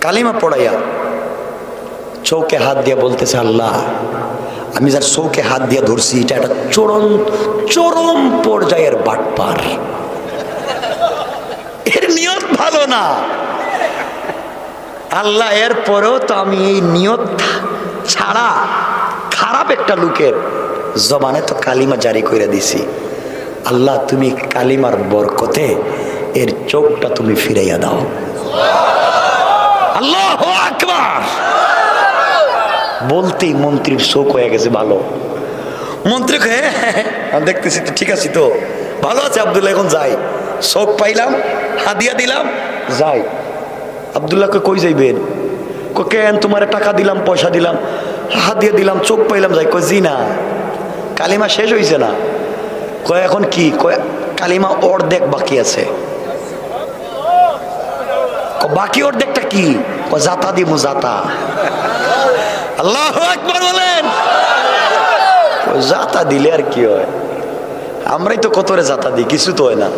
কালিমা পড়াইয়া চৌকে হাত দিয়া বলতেছে, আল্লাহ আমি যার চৌকে হাত দিয়া ধরছি এটা একটা চরম পর্যায়ের বাটপার, এর নিয়ত ভালো না। আল্লাহ এর পরেও তো আমি এই নিয়ত ছাড়া খারাপ একটা লোকের জবানে তো কালিমা জারি করে দিছি। আল্লাহ তুমি কালিমার বরকতে এর চোখটা তুমি ফিরাইয়া দাও। আল্লাহু আকবার। বলতেই মন্ত্রীর চোখ হয়ে গেছে ভালো। মন্ত্রী আমি দেখতেছি তো ঠিক আছে, তো ভালো আছে আব্দুল্লাহ, এখন যাই। চোখ পাইলাম, হাদিয়া দিলাম, যাই। আব্দুল্লাহকে কই যাইবেন? কেন তোমার টাকা দিলাম, পয়সা দিলাম, হাদিয়া দিলাম, চোখ পাইলাম, যাই। কই জি না, কালিমা শেষ হয়েছে না। কয় এখন কি? কয় কালিমা অর্ধেক বাকি আছে। বাকি অর্ধেকটা কি? জাতা দিমু, জাতা। আল্লাহু আকবার বলেন। জাতা দিলে আর কি হয়? আমরাই তো কতরে জাতা দিই, কিছু তো হয় না।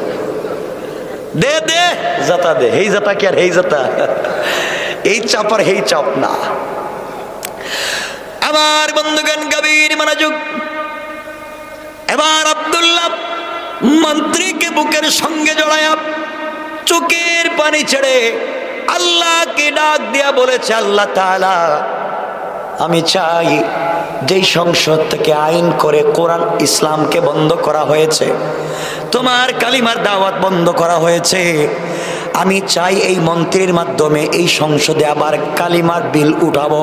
দে দে জাতা দে, হেই জাতা কি আর হেই জাতা? এই চাপ আর হেই চাপ না। আমার বন্ধুগণ গভীর মনোযোগ। এবার আব্দুল্লাহ মন্ত্রীকে বুকের সঙ্গে জড়ায়া চোখের পানি ছেড়ে আল্লাহকে ডাক দিয়া বলেছে, আল্লাহ তাআলা, আমি চাই যেই সংসদ থেকে আইন করে কোরআন ইসলামকে বন্ধ করা হয়েছে, তোমার কালিমার দাওয়াত বন্ধ করা হয়েছে, আমি চাই এই মন্ত্রীর মাধ্যমে এই সংসদে আবার কালিমার বিল উঠাবো।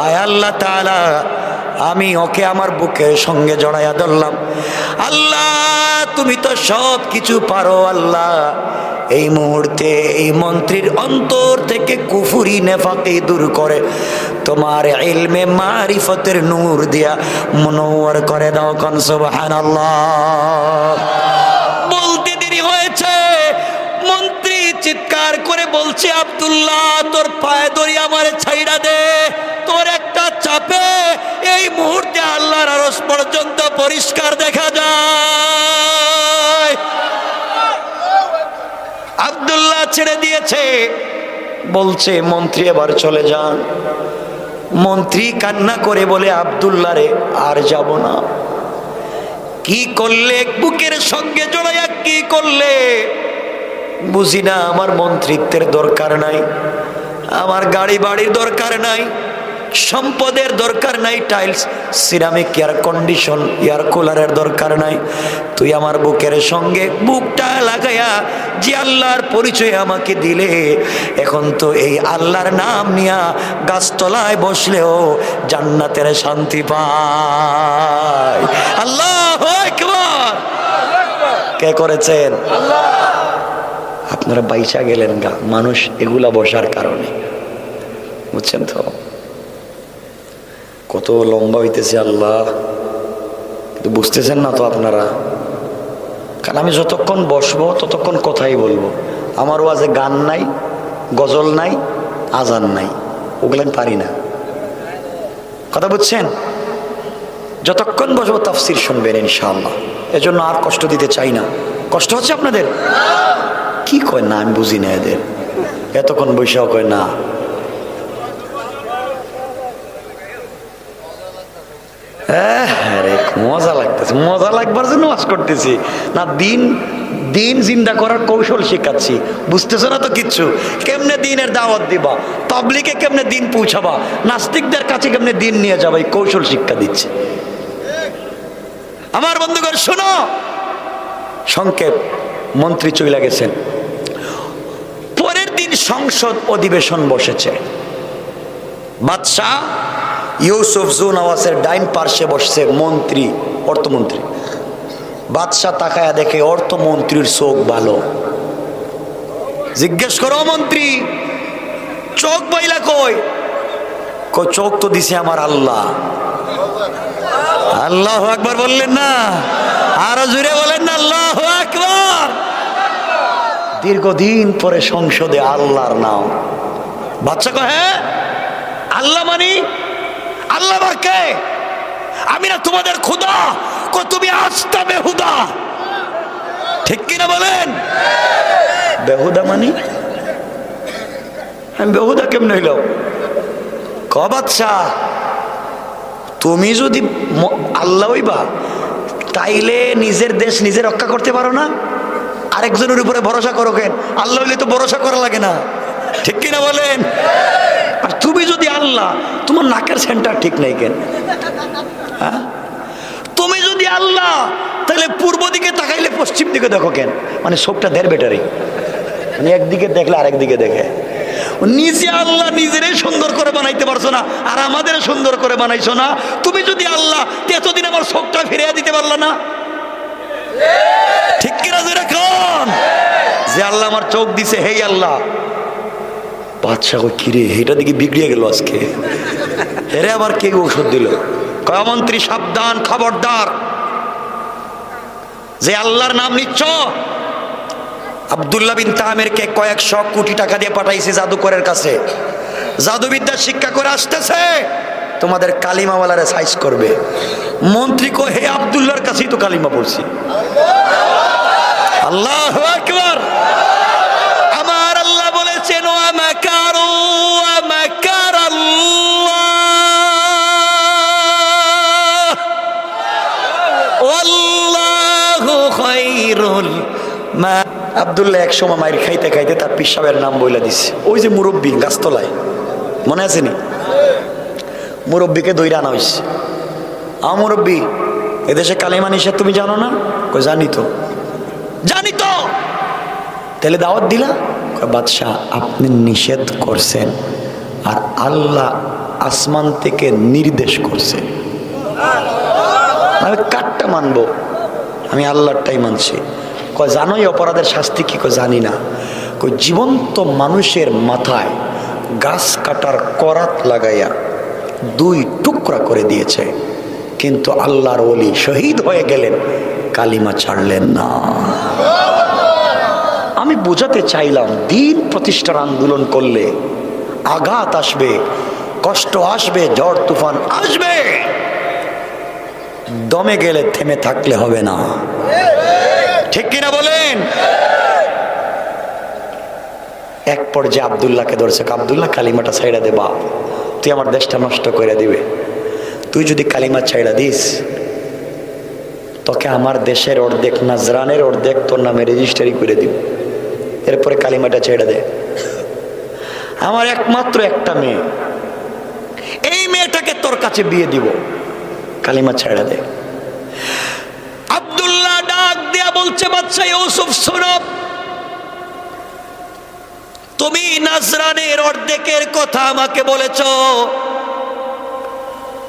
আয় আল্লাহ তাআলা, আমি ওকে আমার বুকের সঙ্গে জড়াইয়া ধরলাম। আল্লাহ তুমি তো সব কিছু পারো। আল্লাহ এই মুহূর্তে এই মন্ত্রীর অন্তর থেকে কুফরি নেফাকি দূর করে তোমার ইলমে মারিফতের নূর দিয়া মুনওয়ার করে দাও। কোন সুবহানাল্লাহ। বলতে দেরি হয়েছে, মন্ত্রী চিৎকার করে বলছে, আব্দুল্লাহ তোর পায়ে ধরি আমারে ছাইড়া দে। তোর একটা চাপে এই মুহূর্তে আল্লাহর আরশ পর্যন্ত পরিষ্কার দেখা যায়। আব্দুল্লাহ ছেড়ে দিয়েছে, বলছে মন্ত্রী এবার চলে যান। মন্ত্রী কান্না করে বলে, আব্দুল্লাহ রে আর যাব না। কি করলে? বুকের সঙ্গে জড়াইয়া কি করলে? বুঝি না। আমার মন্ত্রিত্বের দরকার নাই, আমার গাড়ি বাড়ির দরকার নাই, সম্পদের দরকার নাই, tiles ceramic air condition air কুলারের দরকার নাই। তুই আমার বুকের সঙ্গে বুকটা লাগাইয়া যে আল্লাহর পরিচয় আমাকে দিলে, এখন তো এই আল্লাহর নাম নিয়া গাছতলায় বসলেও জান্নাতের শান্তি পায়। আল্লাহু আকবার। কে করেছেন? আল্লাহ। আপনারা বাইচা গেলেন গা মানুষ এগুলা বসার কারণে, বুঝছেন তো? কত লম্বা হইতেছে আল্লাহ, কিন্তু বুঝতেছেন না তো আপনারা। কারণ আমি যতক্ষণ বসবো ততক্ষণ কথাই বলবো। আমার ওয়াজে গান নাই, গজল নাই, আজান নাই, ওগুলো আমি পারি না। কথা বুঝছেন? যতক্ষণ বসবো তাফসীর শুনবেন ইনশাআল্লাহ। এজন্য আর কষ্ট দিতে চাই না। কষ্ট হচ্ছে আপনাদের? কি কয় না আমি বুঝি না এদের। এতক্ষণ বৈশাখ কয় না। মজা লাগতেছে, মজা লাগবার জন্য ওয়াজ করতেছি না। দিন দিন জিন্দা করার কৌশল শেখাচ্ছি, বুঝতেছো না তো কিচ্ছু। কেমনে দিনের দাওয়াত দিবা, তাবলীগে কেমনে দিন পৌঁছাবা, নাস্তিকদের কাছে কেমনে দিন নিয়ে যাবা, এই কৌশল শিক্ষা দিচ্ছে। আমার বন্ধুগণ শোনো, সংক্ষেপ। মন্ত্রী চলে গেছেন। পরের দিন সংসদ অধিবেশন বসেছে। বাদশাহ ইউসুফ জুনওয়াসের ডাইন পার্শ্বে বসছে মন্ত্রী, অর্থমন্ত্রী। বাদশাহ তাকায়া দেখে অর্থমন্ত্রীর চোখ ভালো। জিজ্ঞেস করো মন্ত্রী, চোখ বাইলা কই? কই চোখ তো দিছে আমার আল্লাহ। আল্লাহু আকবার বললেন না? আরো জোরে বলেন না আল্লাহু আকবার। দীর্ঘদিন পরে সংসদে আল্লাহর নাম। বাদশা কয়, হ্যাঁ আল্লাহ মানি? আল্লাহ আবার কে? আমি না তোমাদের খোদা? কো তুমি আস্তা বেহুদা, ঠিক কিনা বলেন? বেহুদা মানি? আমি বেহুদা কেমন হইল? ক বাদশা, তুমি যদি আল্লাহ হইবা তাইলে নিজের দেশ নিজে রক্ষা করতে পারো না? আরেকজনের উপরে ভরসা করো কেন? আল্লাহ হইলে তো ভরসা করা লাগে না। ঠিক কিনা বলেন? আর তুমি যদি আল্লাহ, তোমার নাকের সেন্টার ঠিক নাই কেন? হ্যাঁ, তুমি যদি আল্লাহ, তাহলে পূর্ব দিকে তাকাইলে পশ্চিম দিকে দেখো কেন? মানে চোখটা দেড় বেটারি, মানে একদিকে দেখলে আরেক দিকে দেখে। নিজে আল্লাহ নিজেরাই সুন্দর করে বানাইতে পারছো না, আর আমাদের সুন্দর করে বানাইছো না। তুমি যদি আল্লাহ, এতদিন আমার চোখটা ফিরিয়ে দিতে পারলা না? ঠিক কিনা যেরকম যে আল্লাহ আমার চোখ দিছে, হেই আল্লাহ। বাদশাহ কই কিরে, এটা দিকে বিগড়িয়ে গেল আজকে, এরে আবার কে ঔষধ দিল? কয় মন্ত্রী সাবধান, খবরদার, যে আল্লাহর নাম নিচ্ছ। আব্দুল্লাহ বিন তামিরকে কয়েকশো কোটি টাকা দিয়ে পাঠাইছে জাদুকরের কাছে, জাদুবিদ্যা শিক্ষা করে আসতেছে, তোমাদের কালিমাওয়ালারে সাইজ করবে। মন্ত্রী কো, হে আব্দুল্লাহর কাছেই তো কালিমা পড়ছি। আল্লাহু আকবার। আমার আল্লাহ বলেছেন, ওয়া মাকারু ওয়া মাকারাল্লাহ ওয়াল্লাহু খায়রুল মা। আব্দুল্লাহ এক সময় মায়ের খাইতে খাইতে তার পিসাবের নাম বইলা দিছে। ওই যে মুরব্বী গাছতলায়, মনে আছে নি? মুরব্বীকে দইরা আনা হয়েছে। মুরব্বী, এদেশে কালিমা নিষেধ, তুমি জানো না? কই জানি তো। জানি তো, তাহলে দাওয়াত দিলা? বাদশাহ, আপনি নিষেধ করছেন আর আল্লাহ আসমান থেকে নির্দেশ করছে, আমি কারটা মানবো? আমি আল্লাহরটাই মানছি। কয় জানো এই অপরাধের শাস্তি কি? কয় জানি না। কই জীবন্ত মানুষের মাথায় গাছ কাটার করাত লাগাইয়া 2 টুকরা করে দিয়েছে, কিন্তু আল্লাহর ওলি শহীদ হয়ে গেলেন, কালিমা ছাড়লেন না। আমি বোঝাতে চাইলাম, দিন প্রতিষ্ঠার আন্দোলন করলে আঘাত আসবে, কষ্ট আসবে, ঝড় তুফান আসবে, দমে গেলে থেমে থাকলে হবে না। ঠিক কিনা বলেন? এক পর্যায়ে আব্দুল্লাহকে ধরছে, আব্দুল্লাহ কালিমাটা ছাইড়া দে, বাপ তুই আমার দেশটা নষ্ট করে দিবে। তুই যদি কালিমা ছাইড়া দিস, তোকে আমার দেশের অর্ধেক, নাজরানের অর্ধেক তোর নামে রেজিস্ট্রি করে দিব। এরপরে কালিমাটা ছেড়ে দে। আমার একমাত্র একটা মেয়ে, এই মেয়েটাকে তোর কাছে বিয়ে দিব, কালিমা ছেড়ে দে। আব্দুল্লাহ ডাক দিয়া বলছে, বাদশা ইউসুফ শোনো, তুমি নাজরানের অর্ধেকের কথা আমাকে বলেছ,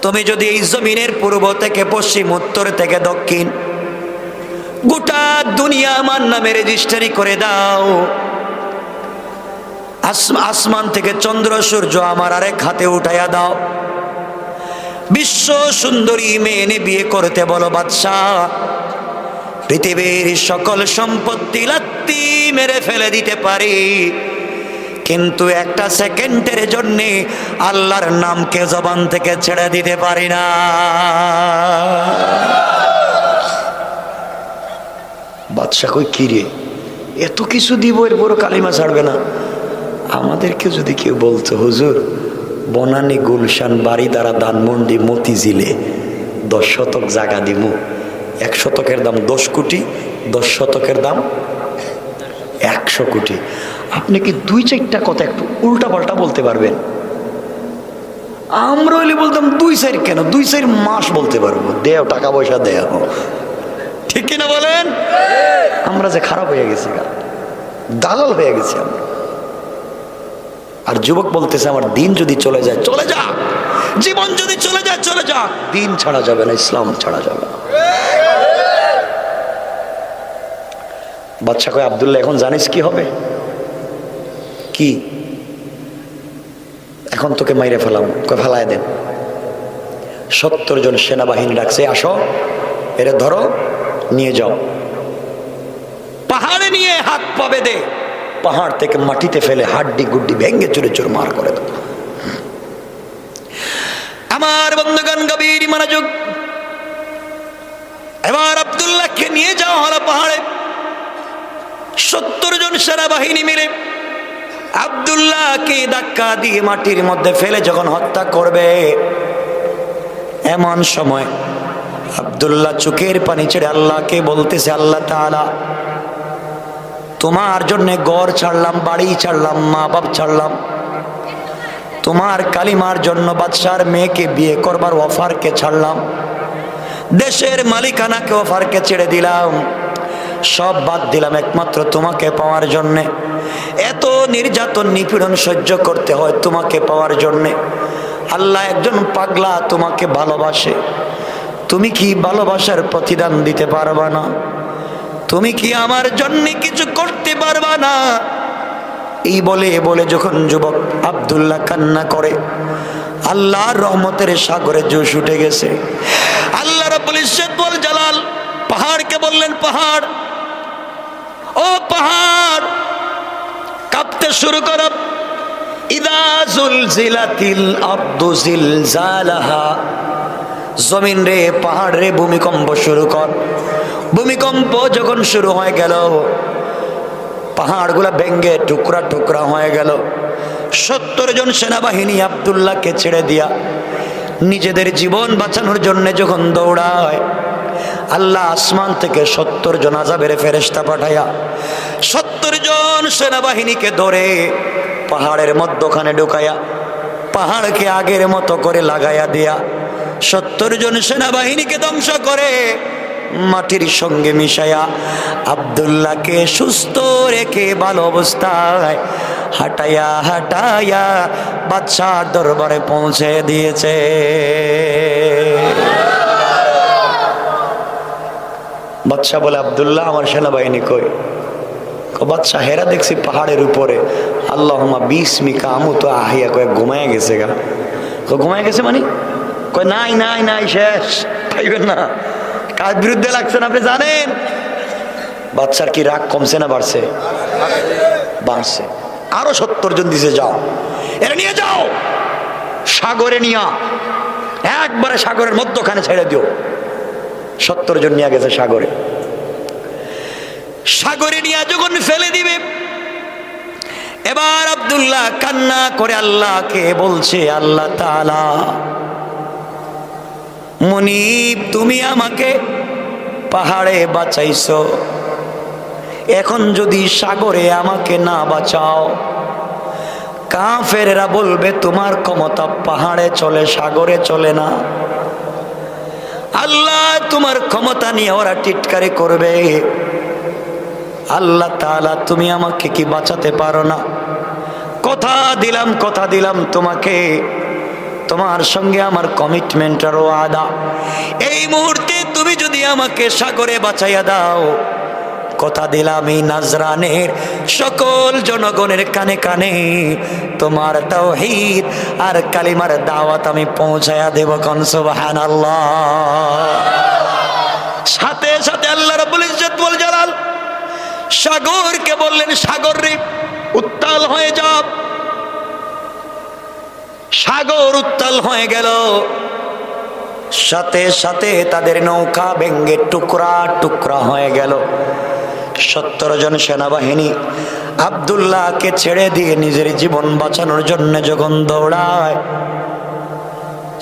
তুমি যদি এই জমিনের পূর্ব থেকে পশ্চিম, উত্তর থেকে দক্ষিণ গোটা দুনিয়া আমার নামে রেজিস্ট্রি করে দাও, আসমান থেকে চন্দ্র সূর্য আমার আরেক হাতে উঠাইয়া দাও, বিশ্ব সুন্দরী মেয়ে এনে বিয়ে করতে বলো বাদশাহ, পৃথিবীর সকল সম্পত্তি লাত্তি মেরে ফেলে দিতে পারি, কিন্তু একটা সেকেন্ডের জন্য আল্লাহর নামকে জবান থেকে ছেড়ে দিতে পারি না। বাদশাহ কই কিরে, এত কিছু দিব, এরপরও কালিমা ছাড়বে না? আমাদেরকে যদি কেউ বলতো, হুজুর বনানী, গুলশান, বাড়িদারা, ধানমন্ডি, মতিঝিলে 10 শতক জায়গা দিব, 1 শতকের দাম 10 কোটি, 10 শতকের দাম 100 কোটি, আপনি কি 2-4টা কথা একটু উল্টা পাল্টা বলতে পারবেন? আমরা হইলে বলতাম 2-4 কেন, 2-4 মাস বলতে পারবো, দেও টাকা পয়সা দেও। ঠিক কিনা বলেন? আমরা যে খারাপ হয়ে গেছি, দালাল হয়ে গেছি আমরা। আর যুবক বলতেছে, আমার দিন যদি চলে যায় চলে যা, জীবন যদি চলে যায় চলে যা, দিন ছাড়া যাবে না, ইসলাম ছাড়া যাবে না। বাদশা কয়, আব্দুল্লাহ এখন জানিস কি হবে? কি? এখন তোকে মাইরে ফেলাম। কয় ফেলায় দেন। 70 জন সেনাবাহিনী ডাকছে, আসো এরে ধরো, নিয়ে যাও, পাহাড়ে নিয়ে হাত পা বেঁধে পাহাড় থেকে মাটিতে ফেলে হাড্ডি গুড্ডি ভেঙ্গে চুরে চুর মার করে দেব। আমার বন্ধুগণ গভীর মনোযোগ, এবার আব্দুল্লাহকে নিয়ে যাওয়া হলো পাহাড়ে। 70 জন সেনাবাহিনী মিলে আব্দুল্লাহকে ধাক্কা দিয়ে মাটির মধ্যে ফেলে যখন হত্যা করবে, এমন সময় আব্দুল্লাহ চোখের পানি ছেড়ে আল্লাহকে বলতেছে, আল্লাহ তাআলা তোমার জন্যে ঘর ছাড়লাম, বাড়ি ছাড়লাম, মা বাপ ছাড়লাম, তোমার কালিমার জন্য বাদশার মেয়েকে বিয়ে করবার অফারকে ছাড়লাম, দেশের মালিকানাকে অফারকে ছেড়ে দিলাম, সব বাদ দিলাম একমাত্র তোমাকে পাওয়ার জন্যে। এত নির্যাতন নিপীড়ন সহ্য করতে হয় তোমাকে পাওয়ার জন্যে। আল্লাহ একজন পাগলা তোমাকে ভালোবাসে, তুমি কি ভালোবাসার প্রতিদান দিতে পারবা না? তুমি কি আমার জন্য কিছু করতে পারবা না? এই বলে বলে যখন যুবক আব্দুল্লাহ কান্না করে, আল্লাহর রহমতের সাগরে জোশ উঠে গেছে। আল্লাহ রাব্বুল ইজ্জত ওয়াল জালাল পাহাড়কে বললেন, পাহাড়, ও পাহাড় কাঁপতে শুরু করো। ইদা জুলজিলাতিল আরদু জিলজালাহা, জমিন রে, পাহাড় রে, ভূমিকম্প শুরু কর। ভূমিকম্প যখন শুরু হয়ে গেল, পাহাড়গুলা ভেঙ্গে টুকরা টুকরা হয়ে গেল। 70 জন সেনাবাহিনী আব্দুল্লাহকে ছেড়ে দিয়া নিজেদের জীবন বাঁচানোর জন্য যখন দৌড়ায়, আল্লাহ আসমান থেকে 70 জন আযাবের ফেরেশতা পাঠায়া 70 জন সেনাবাহিনীকে ধরে পাহাড়ের মধ্যখানে ঢুকায়া পাহাড়কে আগের মতো করে লাগাইয়া দিয়া 70 জন সেনাবাহিনীকে ধ্বংস করে মাটির সঙ্গে মিশায়া আব্দুল্লাহকে সুস্থ রেখে ভালো অবস্থায় হাঁটাইয়া হাঁটাইয়া বাদশার দরবারে পৌঁছে দিয়েছে। বাদশা বলে, আব্দুল্লাহ আমার সেনাবাহিনী কই? বাদশা, হেরা দেখছি পাহাড়ের উপরে। আল্লাহুম্মা বিসমিকা আমুতু আহিয়া, কয়ে ঘুমায় গেছে গা। ঘুমায় গেছে মানে? কয় নাই নাই নাই, শেষ, পাইবেন না। কার বিরুদ্ধে লাগছেন আপনি জানেন? বাদশার কি রাগ কমছে না বাড়ছে? বাড়ছে। আরো 70 জন দিছে, যাও এরা নিয়ে যাও, সাগরে নিয়া একবারে সাগরের মধ্যখানে ছেড়ে দিও। 70 জন নিয়ে গেছে সাগরে। সাগরে নিয়ে যখন ফেলে দিবে, এবার আব্দুল্লাহ কান্না করে আল্লাহকে বলছে, আল্লাহ তাআলা, মুনিব, তুমি আমাকে পাহাড়ে বাঁচাইছো, এখন যদি সাগরে আমাকে না বাঁচাও, কাফেররা বলবে তোমার ক্ষমতা পাহাড়ে চলে, সাগরে চলে না। আল্লাহ, তোমার ক্ষমতা নিয়ে ওরা টিটকারি করবে। আল্লাহ তাআলা, তুমি আমাকে কি বাঁচাতে পারো না? কথা দিলাম, কথা দিলাম তোমাকে, তোমার সঙ্গে আমার কমিটমেন্ট আর ওয়াদা, এই মুহূর্তে তুমি যদি আমাকে সাগরে বাঁচাইয়া দাও, কথা দিলাম এই নাজরানের সকল জনগণের কানে কানে তোমার তাওহীদ আর কালিমার দাওয়াত আমি পৌঁছায়া দেব। কোন সুবহানাল্লাহ। সাথে সাথে আল্লাহ রাব্বুল ইজ্জত ওয়াল জালাল সাগরকে বললেন, সাগর রে, উত্তাল হয়ে যাও। সাগর উত্তাল হয়ে গেল। সাথে সাথে তাদের নৌকা ভেঙ্গে টুকরা টুকরা হয়ে গেল। 70 জন সেনাবাহিনী আব্দুল্লাহকে ছেড়ে দিয়ে নিজের জীবন বাঁচানোর জন্য যখন দৌড়ায়,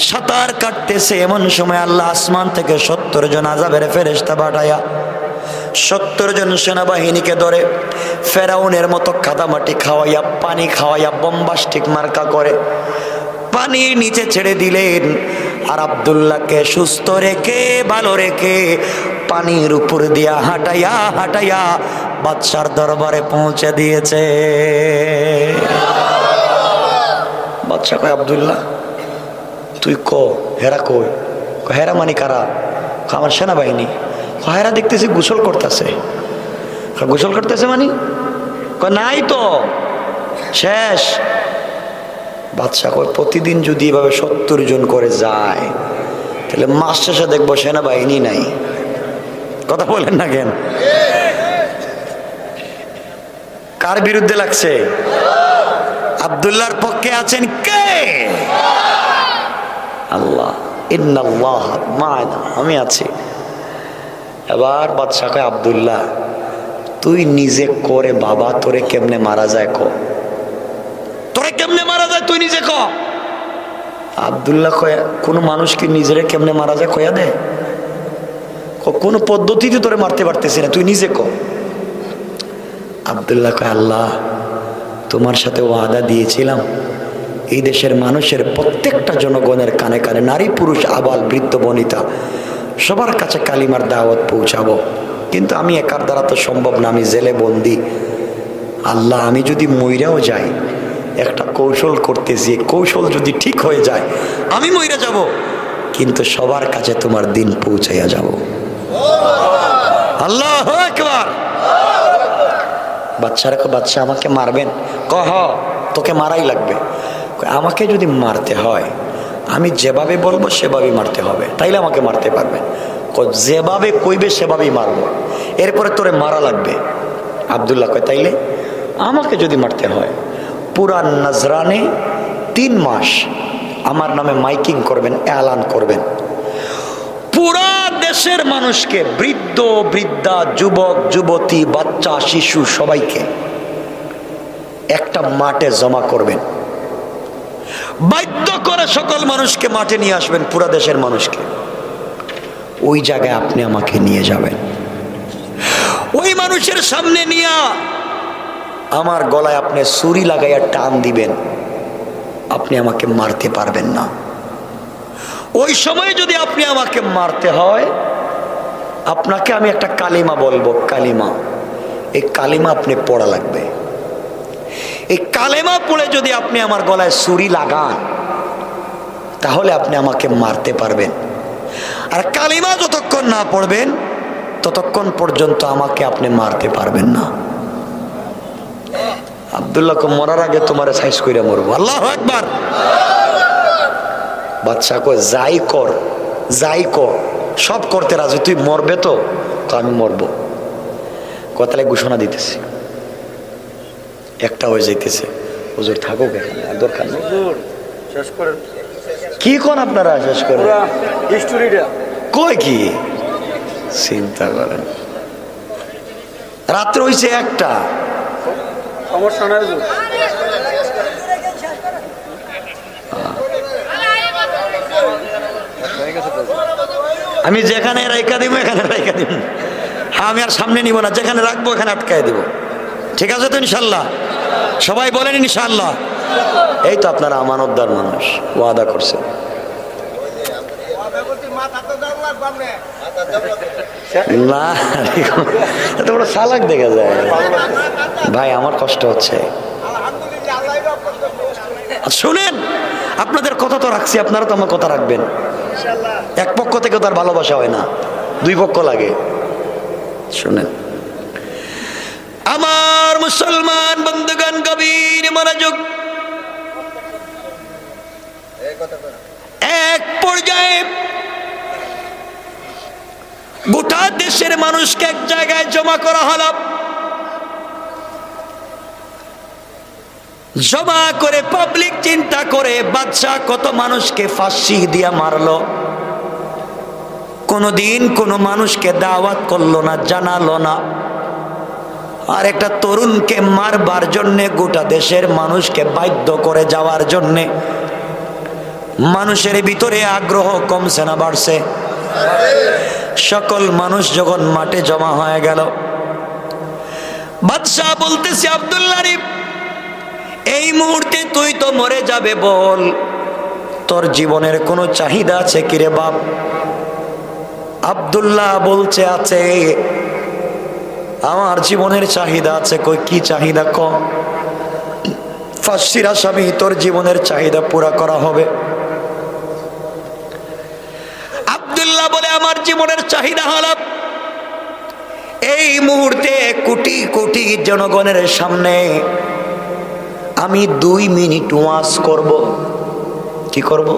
সাঁতার কাটতেছে, এমন সময় আল্লাহ আসমান থেকে 70 জন আযাবের ফেরেশতা পাঠায়া 70 জন সেনাবাহিনীকে ধরে ফেরাউনের মতো কাদামাটি খাওয়াইয়া, পানি খাওয়াইয়া, বোম্বাস্টিক মার্কা করে পানির নিচে ছেড়ে দিলেন। আর আব্দুল্লাহকে সুস্থ রেখে ভালো রেখে পানির উপর দিয়া হাঁটাইয়া হাঁটাইয়া বাদশার দরবারে পৌঁছে দিয়েছে। বাদশা কয়, আব্দুল্লাহ তুই হেরা কই? হেরা মানি কারা? আমার সেনাবাহিনী। হেরা দেখতেছি গোসল করতেছে। গোসল করতেছে মানে? নাই তো, শেষ। বাদশা কয়, প্রতিদিন যদি এভাবে 70 জন করে যায়, তাহলে মাস শেষে দেখবো সেনাবাহিনী নাই। কথা বলেন না কেন? কার বিরুদ্ধে লাগছে? আব্দুল্লাহর পক্ষে আছেন কে? আল্লাহ। ইন্নাল্লাহ মা'ানা, আমি আছি। এবার বাদশা কয়, আব্দুল্লাহ তুই নিজে করে বাবা, তোরে কেমনে মারা যায় ক? তোরে কেমনে মারা যায় তুই নিজে ক? আব্দুল্লাহ কয়, কোনো মানুষ কি নিজেরে কেমনে মারা যায় কয়া দে? কোনো পদ্ধতিতে তোরে মারতে পারতেছি না, তুই নিজে ক। আব্দুল্লাহ কয়, আল্লাহ তোমার সাথে ওয়াদা দিয়েছিলাম এই দেশের মানুষের প্রত্যেকটা জনগণের কানে কানে, নারী পুরুষ আবাল বৃদ্ধ বনিতা সবার কাছে কালিমার দাওয়াত পৌঁছাবো, কিন্তু আমি একার দ্বারা তো সম্ভব না, আমি জেলে বন্দি। আল্লাহ আমি যদি মইরাও যাই, একটা কৌশল করতেছি, কৌশল যদি ঠিক হয়ে যায় আমি মইরা যাব, কিন্তু সবার কাছে তোমার দিন পৌঁছাইয়া যাব। আল্লাহু আকবার। বাচ্চারা কয়, বাচ্চা আমাকে মারবেন? কহ তোকে মারাই লাগবে। আমাকে যদি মারতে হয় আমি যেভাবে বলবো সেভাবেই মারতে হবে, তাইলে আমাকে মারতে পারবেন। যেভাবে কইবে সেভাবেই মারবো, এরপরে তোরে মারা লাগবে। আব্দুল্লাহ কয়, তাইলে আমাকে যদি মারতে হয় পুরা নজরানে 3 মাস আমার নামে মাইকিং করবেন, এলান করবেন, পুরা দেশের মানুষকে, বৃদ্ধ বৃদ্ধা, যুবক যুবতী, বাচ্চা শিশু সবাইকে একটা মাঠে জমা করবেন, বাধ্য করে সকল মানুষকে মাঠে নিয়ে আসবেন, পুরা দেশের মানুষকে। ওই জায়গায় আপনি আমাকে নিয়ে যাবেন, ওই মানুষের সামনে নিয়ে আমার গলায় আপনি ছুরি লাগাইয়া টান দিবেন, আপনি আমাকে মারতে পারবেন না। ওই সময় যদি আপনি আমাকে মারতে হয়, আপনাকে আমি একটা কালিমা বলবো, কালিমা, এই কালিমা আপনি পড়া লাগবে। এই কালেমা পড়ে যদি আপনি আমার গলায় ছুরি লাগান তাহলে আপনি আমাকে মারতে পারবেন। আর কালিমা যতক্ষণ না পড়বেন ততক্ষণ পর্যন্ত আমাকে আপনি মারতে পারবেন না। আব্দুল্লাহকে মরার আগে তোমার সাইজ কইরা মরবো। আল্লাহু আকবার। বাদশা কয়, যাই কর, যাই কর, সব করতে রাজি, তুই মরবে তো? আমি মরবো। কথালে ঘোষণা দিতেছি, একটা হয়ে যাইতেছে। হুজুর থাকুক এখানে, আর দরকার নেই। শেষ করেন। কি কোন আপনারা শেষ করেন? হিস্টোরিটা কই কি চিন্তা করেন, রাত্রে হইছে একটা। সমস্যা নাই হুজুর। আমি যেখানে রাইখা দিব এখানে রাইখা দিব, আমি আর সামনে নিব না, যেখানে রাখবো এখানে আটকায় দিব। ঠিক আছে তো ইনশাল্লাহ? সবাই বলেন ইনশাল্লাহ। এই তো আপনারা আমানতদার মানুষ, ওয়াদা করছেন। না এত বড় সালাক দেখা যায় ভাই, আমার কষ্ট হচ্ছে। শুনেন, আপনাদের কথা তো রাখছি, আপনারা তো আমার কথা রাখবেন। এক পক্ষ থেকে তার ভালোবাসা হয় না, 2 পক্ষ লাগে। শুনেন আমার মুসলমান বন্ধুগণ, গভীর মনোযোগ। এক পর্যায়ে গোটা দেশের মানুষকে এক জায়গায় জমা করা হলো। জমা করে পাবলিক চিন্তা করে বাদশা কত মানুষকে ফাঁসি দিয়া মারলো, কোনদিন কোনো মানুষকে দাওয়াত করলো না, জানালো না। আর একটা তরুণকে মারবার জন্যে, গোটা দেশের মানুষকে বাধ্য করে যাওয়ার জন্যে মানুষের ভিতরে আগ্রহ কমছে না বাড়ছে? সকল মানুষ যখন মাঠে জমা হয়ে গেল, বাদশা বলতেছে, আব্দুল্লাহ রে, এই মুহূর্তে তুই তো মরে যাবে, বল তোর জীবনের কোনো চাহিদা আছে কিরে বাপ? আব্দুল্লাহ বলছে, আছে, আমার জীবনের চাহিদা আছে। কই কি চাহিদা? ক। ফাঁসির আসামি, তোর জীবনের চাহিদা পুরা করা হবে। আব্দুল্লাহ বলে, আমার জীবনের চাহিদা হলো এই মুহূর্তে কোটি কোটি জনগণের সামনে আমি 2 মিনিট ওয়াজ করব। কি করব?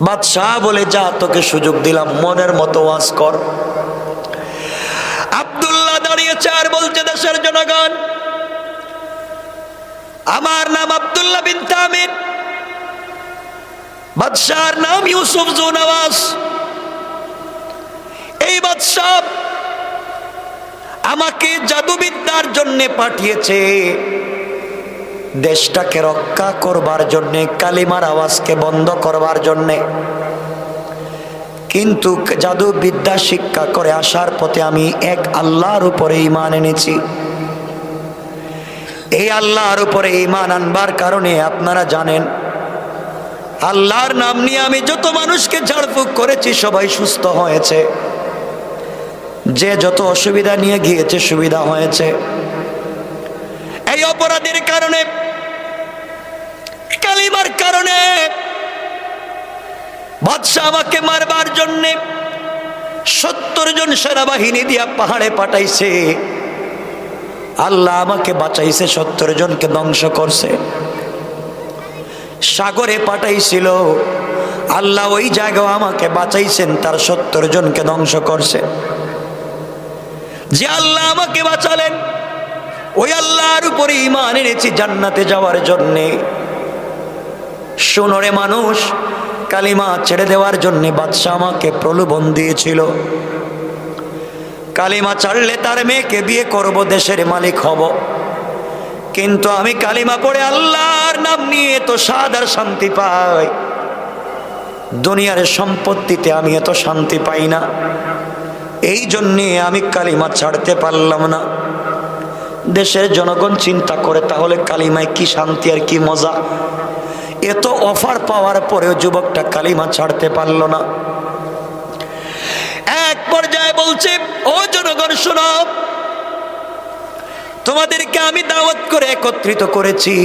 বাদশাহ বলে, যা, তোকে সুযোগ দিলাম, মনের মতো ওয়াজ কর। আব্দুল্লাহ দাঁড়িয়েছে আর বলছে, দেশের জনগণ, আমার নাম আব্দুল্লাহ বিন তামির, বাদশার নাম ইউসুফ জু নওয়াজ। এই বাদশাহ আমাকে জাদুবিদ্যার জন্য পাঠিয়েছে, দেশটাকে রক্ষা করবার জন্যে, কালিমার আওয়াজকে বন্ধ করবার জন্যে। কিন্তু জাদু বিদ্যা শিক্ষা করে আসার পথে আমি এক আল্লাহর উপরে ঈমান এনেছি। এই আল্লাহর উপরে ঈমান আনবার কারণে আপনারা জানেন, আল্লাহর নাম নিয়ে আমি যত মানুষকে ঝাড়ফুঁক করেছি সবাই সুস্থ হয়েছে, যে যত অসুবিধা নিয়ে গিয়েছে সুবিধা হয়েছে। এই অপরাধের কারণে, কালিমার কারণে বাদশা আমাকে মারবার জন্যে 70 জন সেনাবাহিনী দিয়া পাহাড়ে পাঠাইছে। আল্লাহ আমাকে বাঁচাইছে, 70 জনকে ধ্বংস করছে। সাগরে পাঠাইছিল, আল্লাহ ওই জায়গায় আমাকে বাঁচাইছেন, তার 70 জনকে ধ্বংস করছে। যে আল্লাহ আমাকে বাঁচালেন ওই আল্লাহর উপরে ঈমান এনেছি জান্নাতে যাওয়ার জন্যে। শোনো রে মানুষ, কালিমা ছেড়ে দেওয়ার জন্য বাদশা আমাকে প্রলোভন দিয়েছিল। কালিমা ছাড়লে তার মেয়েকে বিয়ে করব, দেশের মালিক হব। কিন্তু আমি কালিমা পড়ে আল্লাহর নাম নিয়ে এত স্বাদ আর শান্তি পাই, দুনিয়ার সম্পত্তিতে আমি এত শান্তি পাই না। এই জন্যে আমি কালিমা ছাড়তে পারলাম না। দেশের জনগণ চিন্তা করে, তাহলে কালিমায় কি শান্তি আর কি মজা। এত অফার পাওয়ার পরেও যুবকটা কালিমা ছাড়তে পারল না। এক পর্যায়ে বলছে, ও জনগণ শোনো, তোমাদেরকে আমি দাওয়াত করে একত্রিত করেছি।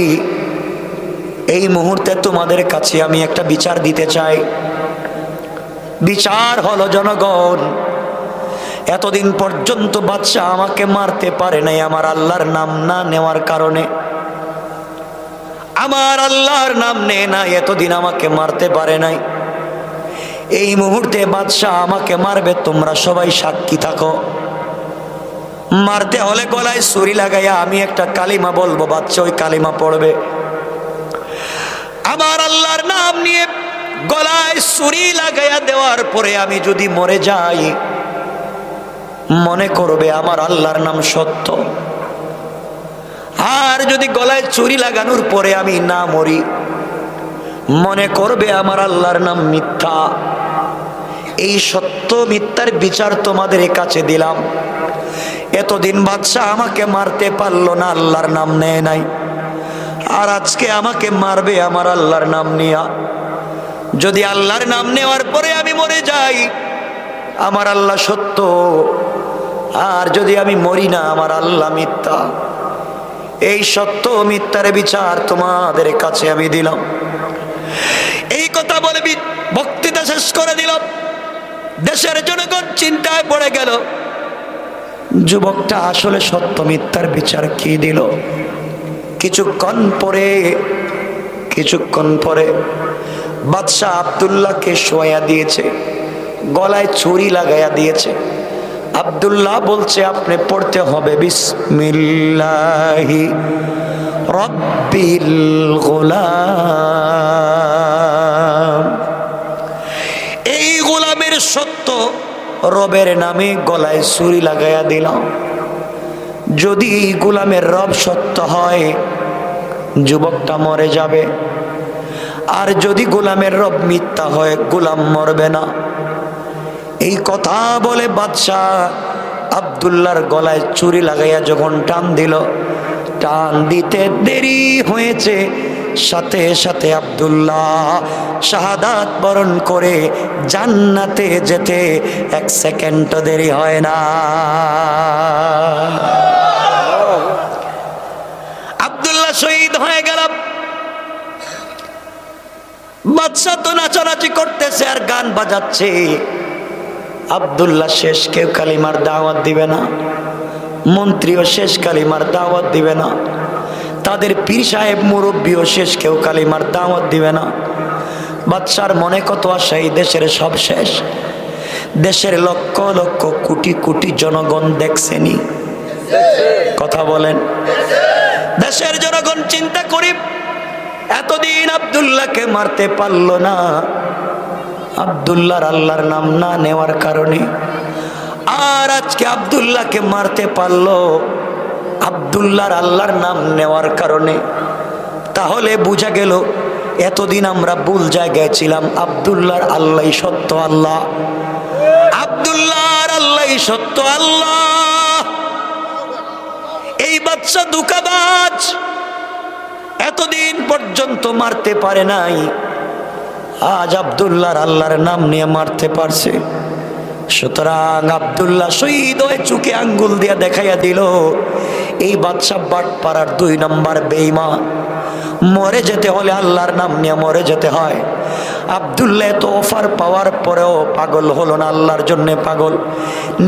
এই মুহূর্তে তোমাদের কাছে আমি একটা বিচার দিতে চাই। বিচার হলো, জনগণ, এতদিন পর্যন্ত বাদশা আমাকে মারতে পারে নাই আমার আল্লাহর নাম না নেওয়ার কারণে। আমার আল্লাহর নাম নেয় না, এতদিন আমাকে মারতে পারে নাই। এই মুহূর্তে বাদশাহ আমাকে মারবে, তোমরা সবাই সাক্ষী থাকো। মারতে হলে গলায় ছুরি লাগাইয়া আমি একটা কালিমা বলবো, বাদশা ওই কালিমা পড়বে। আমার আল্লাহর নাম নিয়ে গলায় ছুরি লাগাইয়া দেওয়ার পরে আমি যদি মরে যাই, মনে করবে আমার আল্লাহর নাম সত্য। আর যদি গলায় ছুরি লাগানোর পরে আমি না মরি, মনে করবে আমার আল্লাহর নাম মিথ্যা। এই সত্য মিথ্যার বিচার তোমাদের কাছে দিলাম। এতদিন বাদশা আমাকে মারতে পারলো না, আল্লাহর নাম নেয় নাই, আর আজকে আমাকে মারবে আমার আল্লাহর নাম নিয়া। যদি আল্লাহর নাম নেওয়ার পরে আমি মরে যাই, আমার আল্লাহ সত্য, আর যদি আমি মরি না, আমার আল্লাহ মিথ্যা। এই সত্য মিথ্যার বিচার তোমাদের কাছে আমি দিলাম। এই কথা বলে বক্তৃতা শেষ করে দিল। দেশের জনগণ চিন্তায় পড়ে গেল, যুবকটা আসলে সত্য মিথ্যার বিচার কি দিল। কিছুক্ষণ পরে বাদশাহ আব্দুল্লাহকে শোয়া দিয়েছে, গলায় ছুরি লাগাইয়া দিয়েছে। আব্দুল্লাহ বলছে, আপনি পড়তে হবে বিসমিল্লাহি রব্বিল গোলাম। এই গোলামের সত্য রবের নামে গলায় ছুরি লাগাইয়া দিলাম। যদি গোলামের রব সত্য হয়, যুবকটা মরে যাবে। আর যদি গোলামের রব মিথ্যা হয়, গোলাম মরবে না। এই কথা বলে বাদশাহ আব্দুল্লাহর গলায় ছুরি লাগাইয়া যখন টান দিল, টান দিতে দেরি হয়েছে, সাথে সাথে আব্দুল্লাহ শাহাদাত বরণ করে জান্নাতে যেতে 1 সেকেন্ডও দেরি হয় না। আব্দুল্লাহ শহীদ হয়ে গেল। বাদশা তো নাচানাচি করতেছে আর গান বাজাচ্ছে। আব্দুল্লাহ শেষ, কেউ কালিমার দাওয়াত দিবে না। মন্ত্রীও শেষ, কালিমার দাওয়াত দিবে না। তাদের পীর সাহেব মুরব্বীও শেষ, কেউ কালিমার দাওয়াত দিবে না। বাদশার মনে কত আশা, এই দেশের সব শেষ। দেশের লক্ষ লক্ষ কোটি কোটি জনগণ দেখছেনি, কথা বলেন। দেশের জনগণ চিন্তা করি, এতদিন আব্দুল্লাহকে মারতে পারল না, আব্দুল্লাহর আল্লাহর নাম না নেওয়ার কারণে। আর আজকে আব্দুল্লাহকে মারতে পারলো আব্দুল্লাহর আল্লাহর নাম নেওয়ার কারণে। তাহলে বোঝা গেল এতদিন আমরা ভুল জায়গায় ছিলাম। আব্দুল্লাহর আল্লাহ সত্য আল্লাহ, আব্দুল্লাহর আল্লাহ সত্য আল্লাহ। এই বাচ্চা ধোঁকাবাজ এতদিন পর্যন্ত মারতে পারে নাই, আজ আব্দুল্লাহর আল্লাহর নাম নিয়ে মারতে পারছে। সুতরাং আব্দুল্লাহ শহীদ হয়ে চুকে আঙ্গুল দিয়ে দেখাইয়া দিল এই বাদশা বাটপাড়ার 2 নম্বর বেঈমান। মরে যেতে হলে আল্লাহর নাম নিয়ে মরে যেতে হয়। আব্দুল্লাহ তো অফার পাওয়ার পরেও পাগল হলো না, আল্লাহর জন্য পাগল।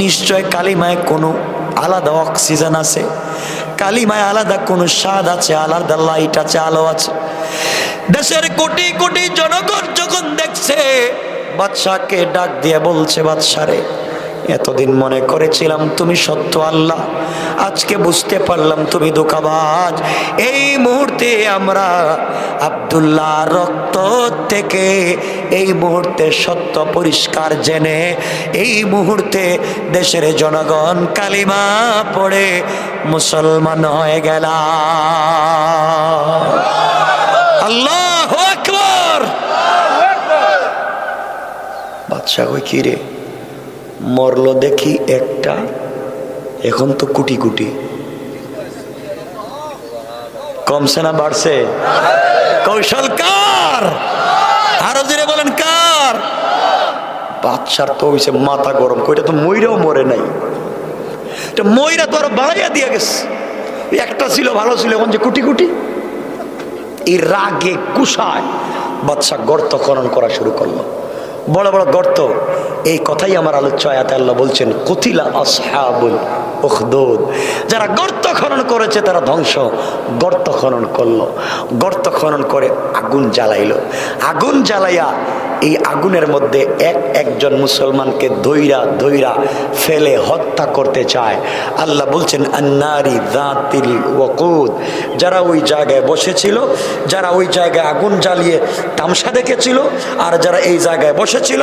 নিশ্চয় কালিমায় কোনো আলাদা অক্সিজেন আছে, কালিমায় আলাদা কোনো স্বাদ আছে, আলাদা লাইট আছে, আলো আছে। দেশের কোটি কোটি জনগণ যখন দেখছে, বাদশাকে ডাক দিয়ে বলছে, বাদশারে এতদিন মনে করেছিলাম তুমি সত্য আল্লাহ, আজকে বুঝতে পারলাম তুমি ধোঁকাবাজ। এই মুহূর্তে আমরা আব্দুল্লাহ রক্ত থেকে এই মুহূর্তে সত্য পরিষ্কার জেনে এই মুহূর্তে দেশের জনগণ কালিমা পড়ে মুসলমান হয়ে গেল। আল্লাহু আকবার। বাদশা কই কি রে, মরলো দেখি একটা, এখন তো কোটি কোটি। কমছে না বাড়ছে? কৌশল কার? আরো জোরে বলেন কার? বাদশার তো হইছে মাথা গরম, কইটা তো মইরাও মরে নাই, মইরা তো আরো বাড়াইয়া দিয়া গেছে। একটা ছিল ভালো ছিল, এখন যে কোটি কোটি। এই রাগে কুশায় বাদশা গর্ত খনন করা শুরু করলো, বড় বড় গর্ত। এই কথাই আমার আলোচ্য আয়াতে আল্লাহ বলছেন, কুতিলা আসহাবুল উখদুদ, যারা গর্ত খনন করেছে তারা ধ্বংস। গর্ত খনন করলো, গর্ত খনন করে আগুন জ্বালাইলো। আগুন জ্বালাইয়া এই আগুনের মধ্যে একজন মুসলমানকে ধইরা ধইরা ফেলে হত্যা করতে চায়। আল্লাহ বলছেন আন্নারি যাতিল ওয়াকুদ, যারা ওই জায়গায় বসেছিল, যারা ওই জায়গায় আগুন জ্বালিয়ে তামসা দেখেছিল, আর যারা এই জায়গায় বসেছিল,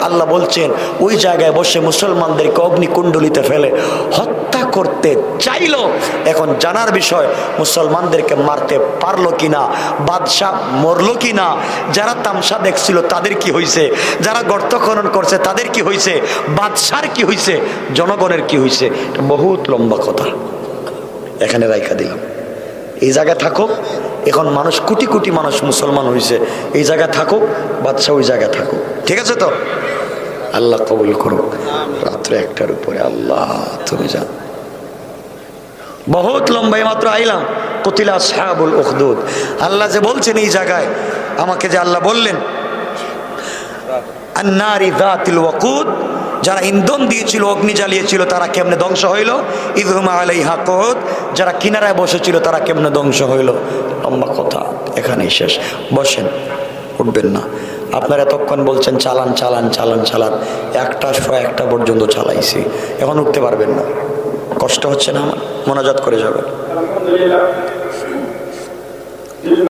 আল্লাহ বলছেন ওই জায়গায় বসে মুসলমানদেরকে অগ্নিকুণ্ডলিতে ফেলে হত্যা করতে চাইল। এখন জানার বিষয়, মুসলমানদেরকে মারতে পারলো কিনা, বাদশাহ মরলো কিনা, যারা তামসা দেখছিল তাদের কি হয়েছে, যারা গর্ত খনন করছে তাদের কি হয়েছে, বাদশার কি হয়েছে, জনগণের কি হয়েছে, বহুত লম্বা কথা, এখানে রাইখা দিলাম। এই জায়গায় থাকো, এখন মানুষ কোটি কোটি মানুষ মুসলমান হয়েছে, এই জায়গায় থাকো, বাদশা ওই জায়গায় থাকো, ঠিক আছে তো? আল্লাহ কবুল করুক। রাত্রে 1টার উপরে আল্লাহ তুমি জান, বহুত লম্বা, মাত্র আইলাম কুতিলা আসহাবুল উখদুদ। আল্লাহ যে বলছেন এই জায়গায়, আমাকে যে আল্লাহ বললেন আন্নারি যাতিল ওয়াকুদ, যারা ইন্ধন দিয়েছিল, অগ্নি জ্বালিয়েছিল, তারা কেমনে ধ্বংস হইল। ইযহুম আলাইহা কুদ, যারা কিনারায় বসেছিল তারা কেমনে ধ্বংস হইল। লম্বা কথা, এখানেই শেষ। বসেন, উঠবেন না। আপনারা এতক্ষণ বলছেন চালান চালান চালান চালান, 1টা পর্যন্ত চালাইছি, এখন উঠতে পারবেন না। কষ্ট হচ্ছে না আমার? মোনাজাত করে যাবেন। আলহামদুলিল্লাহ।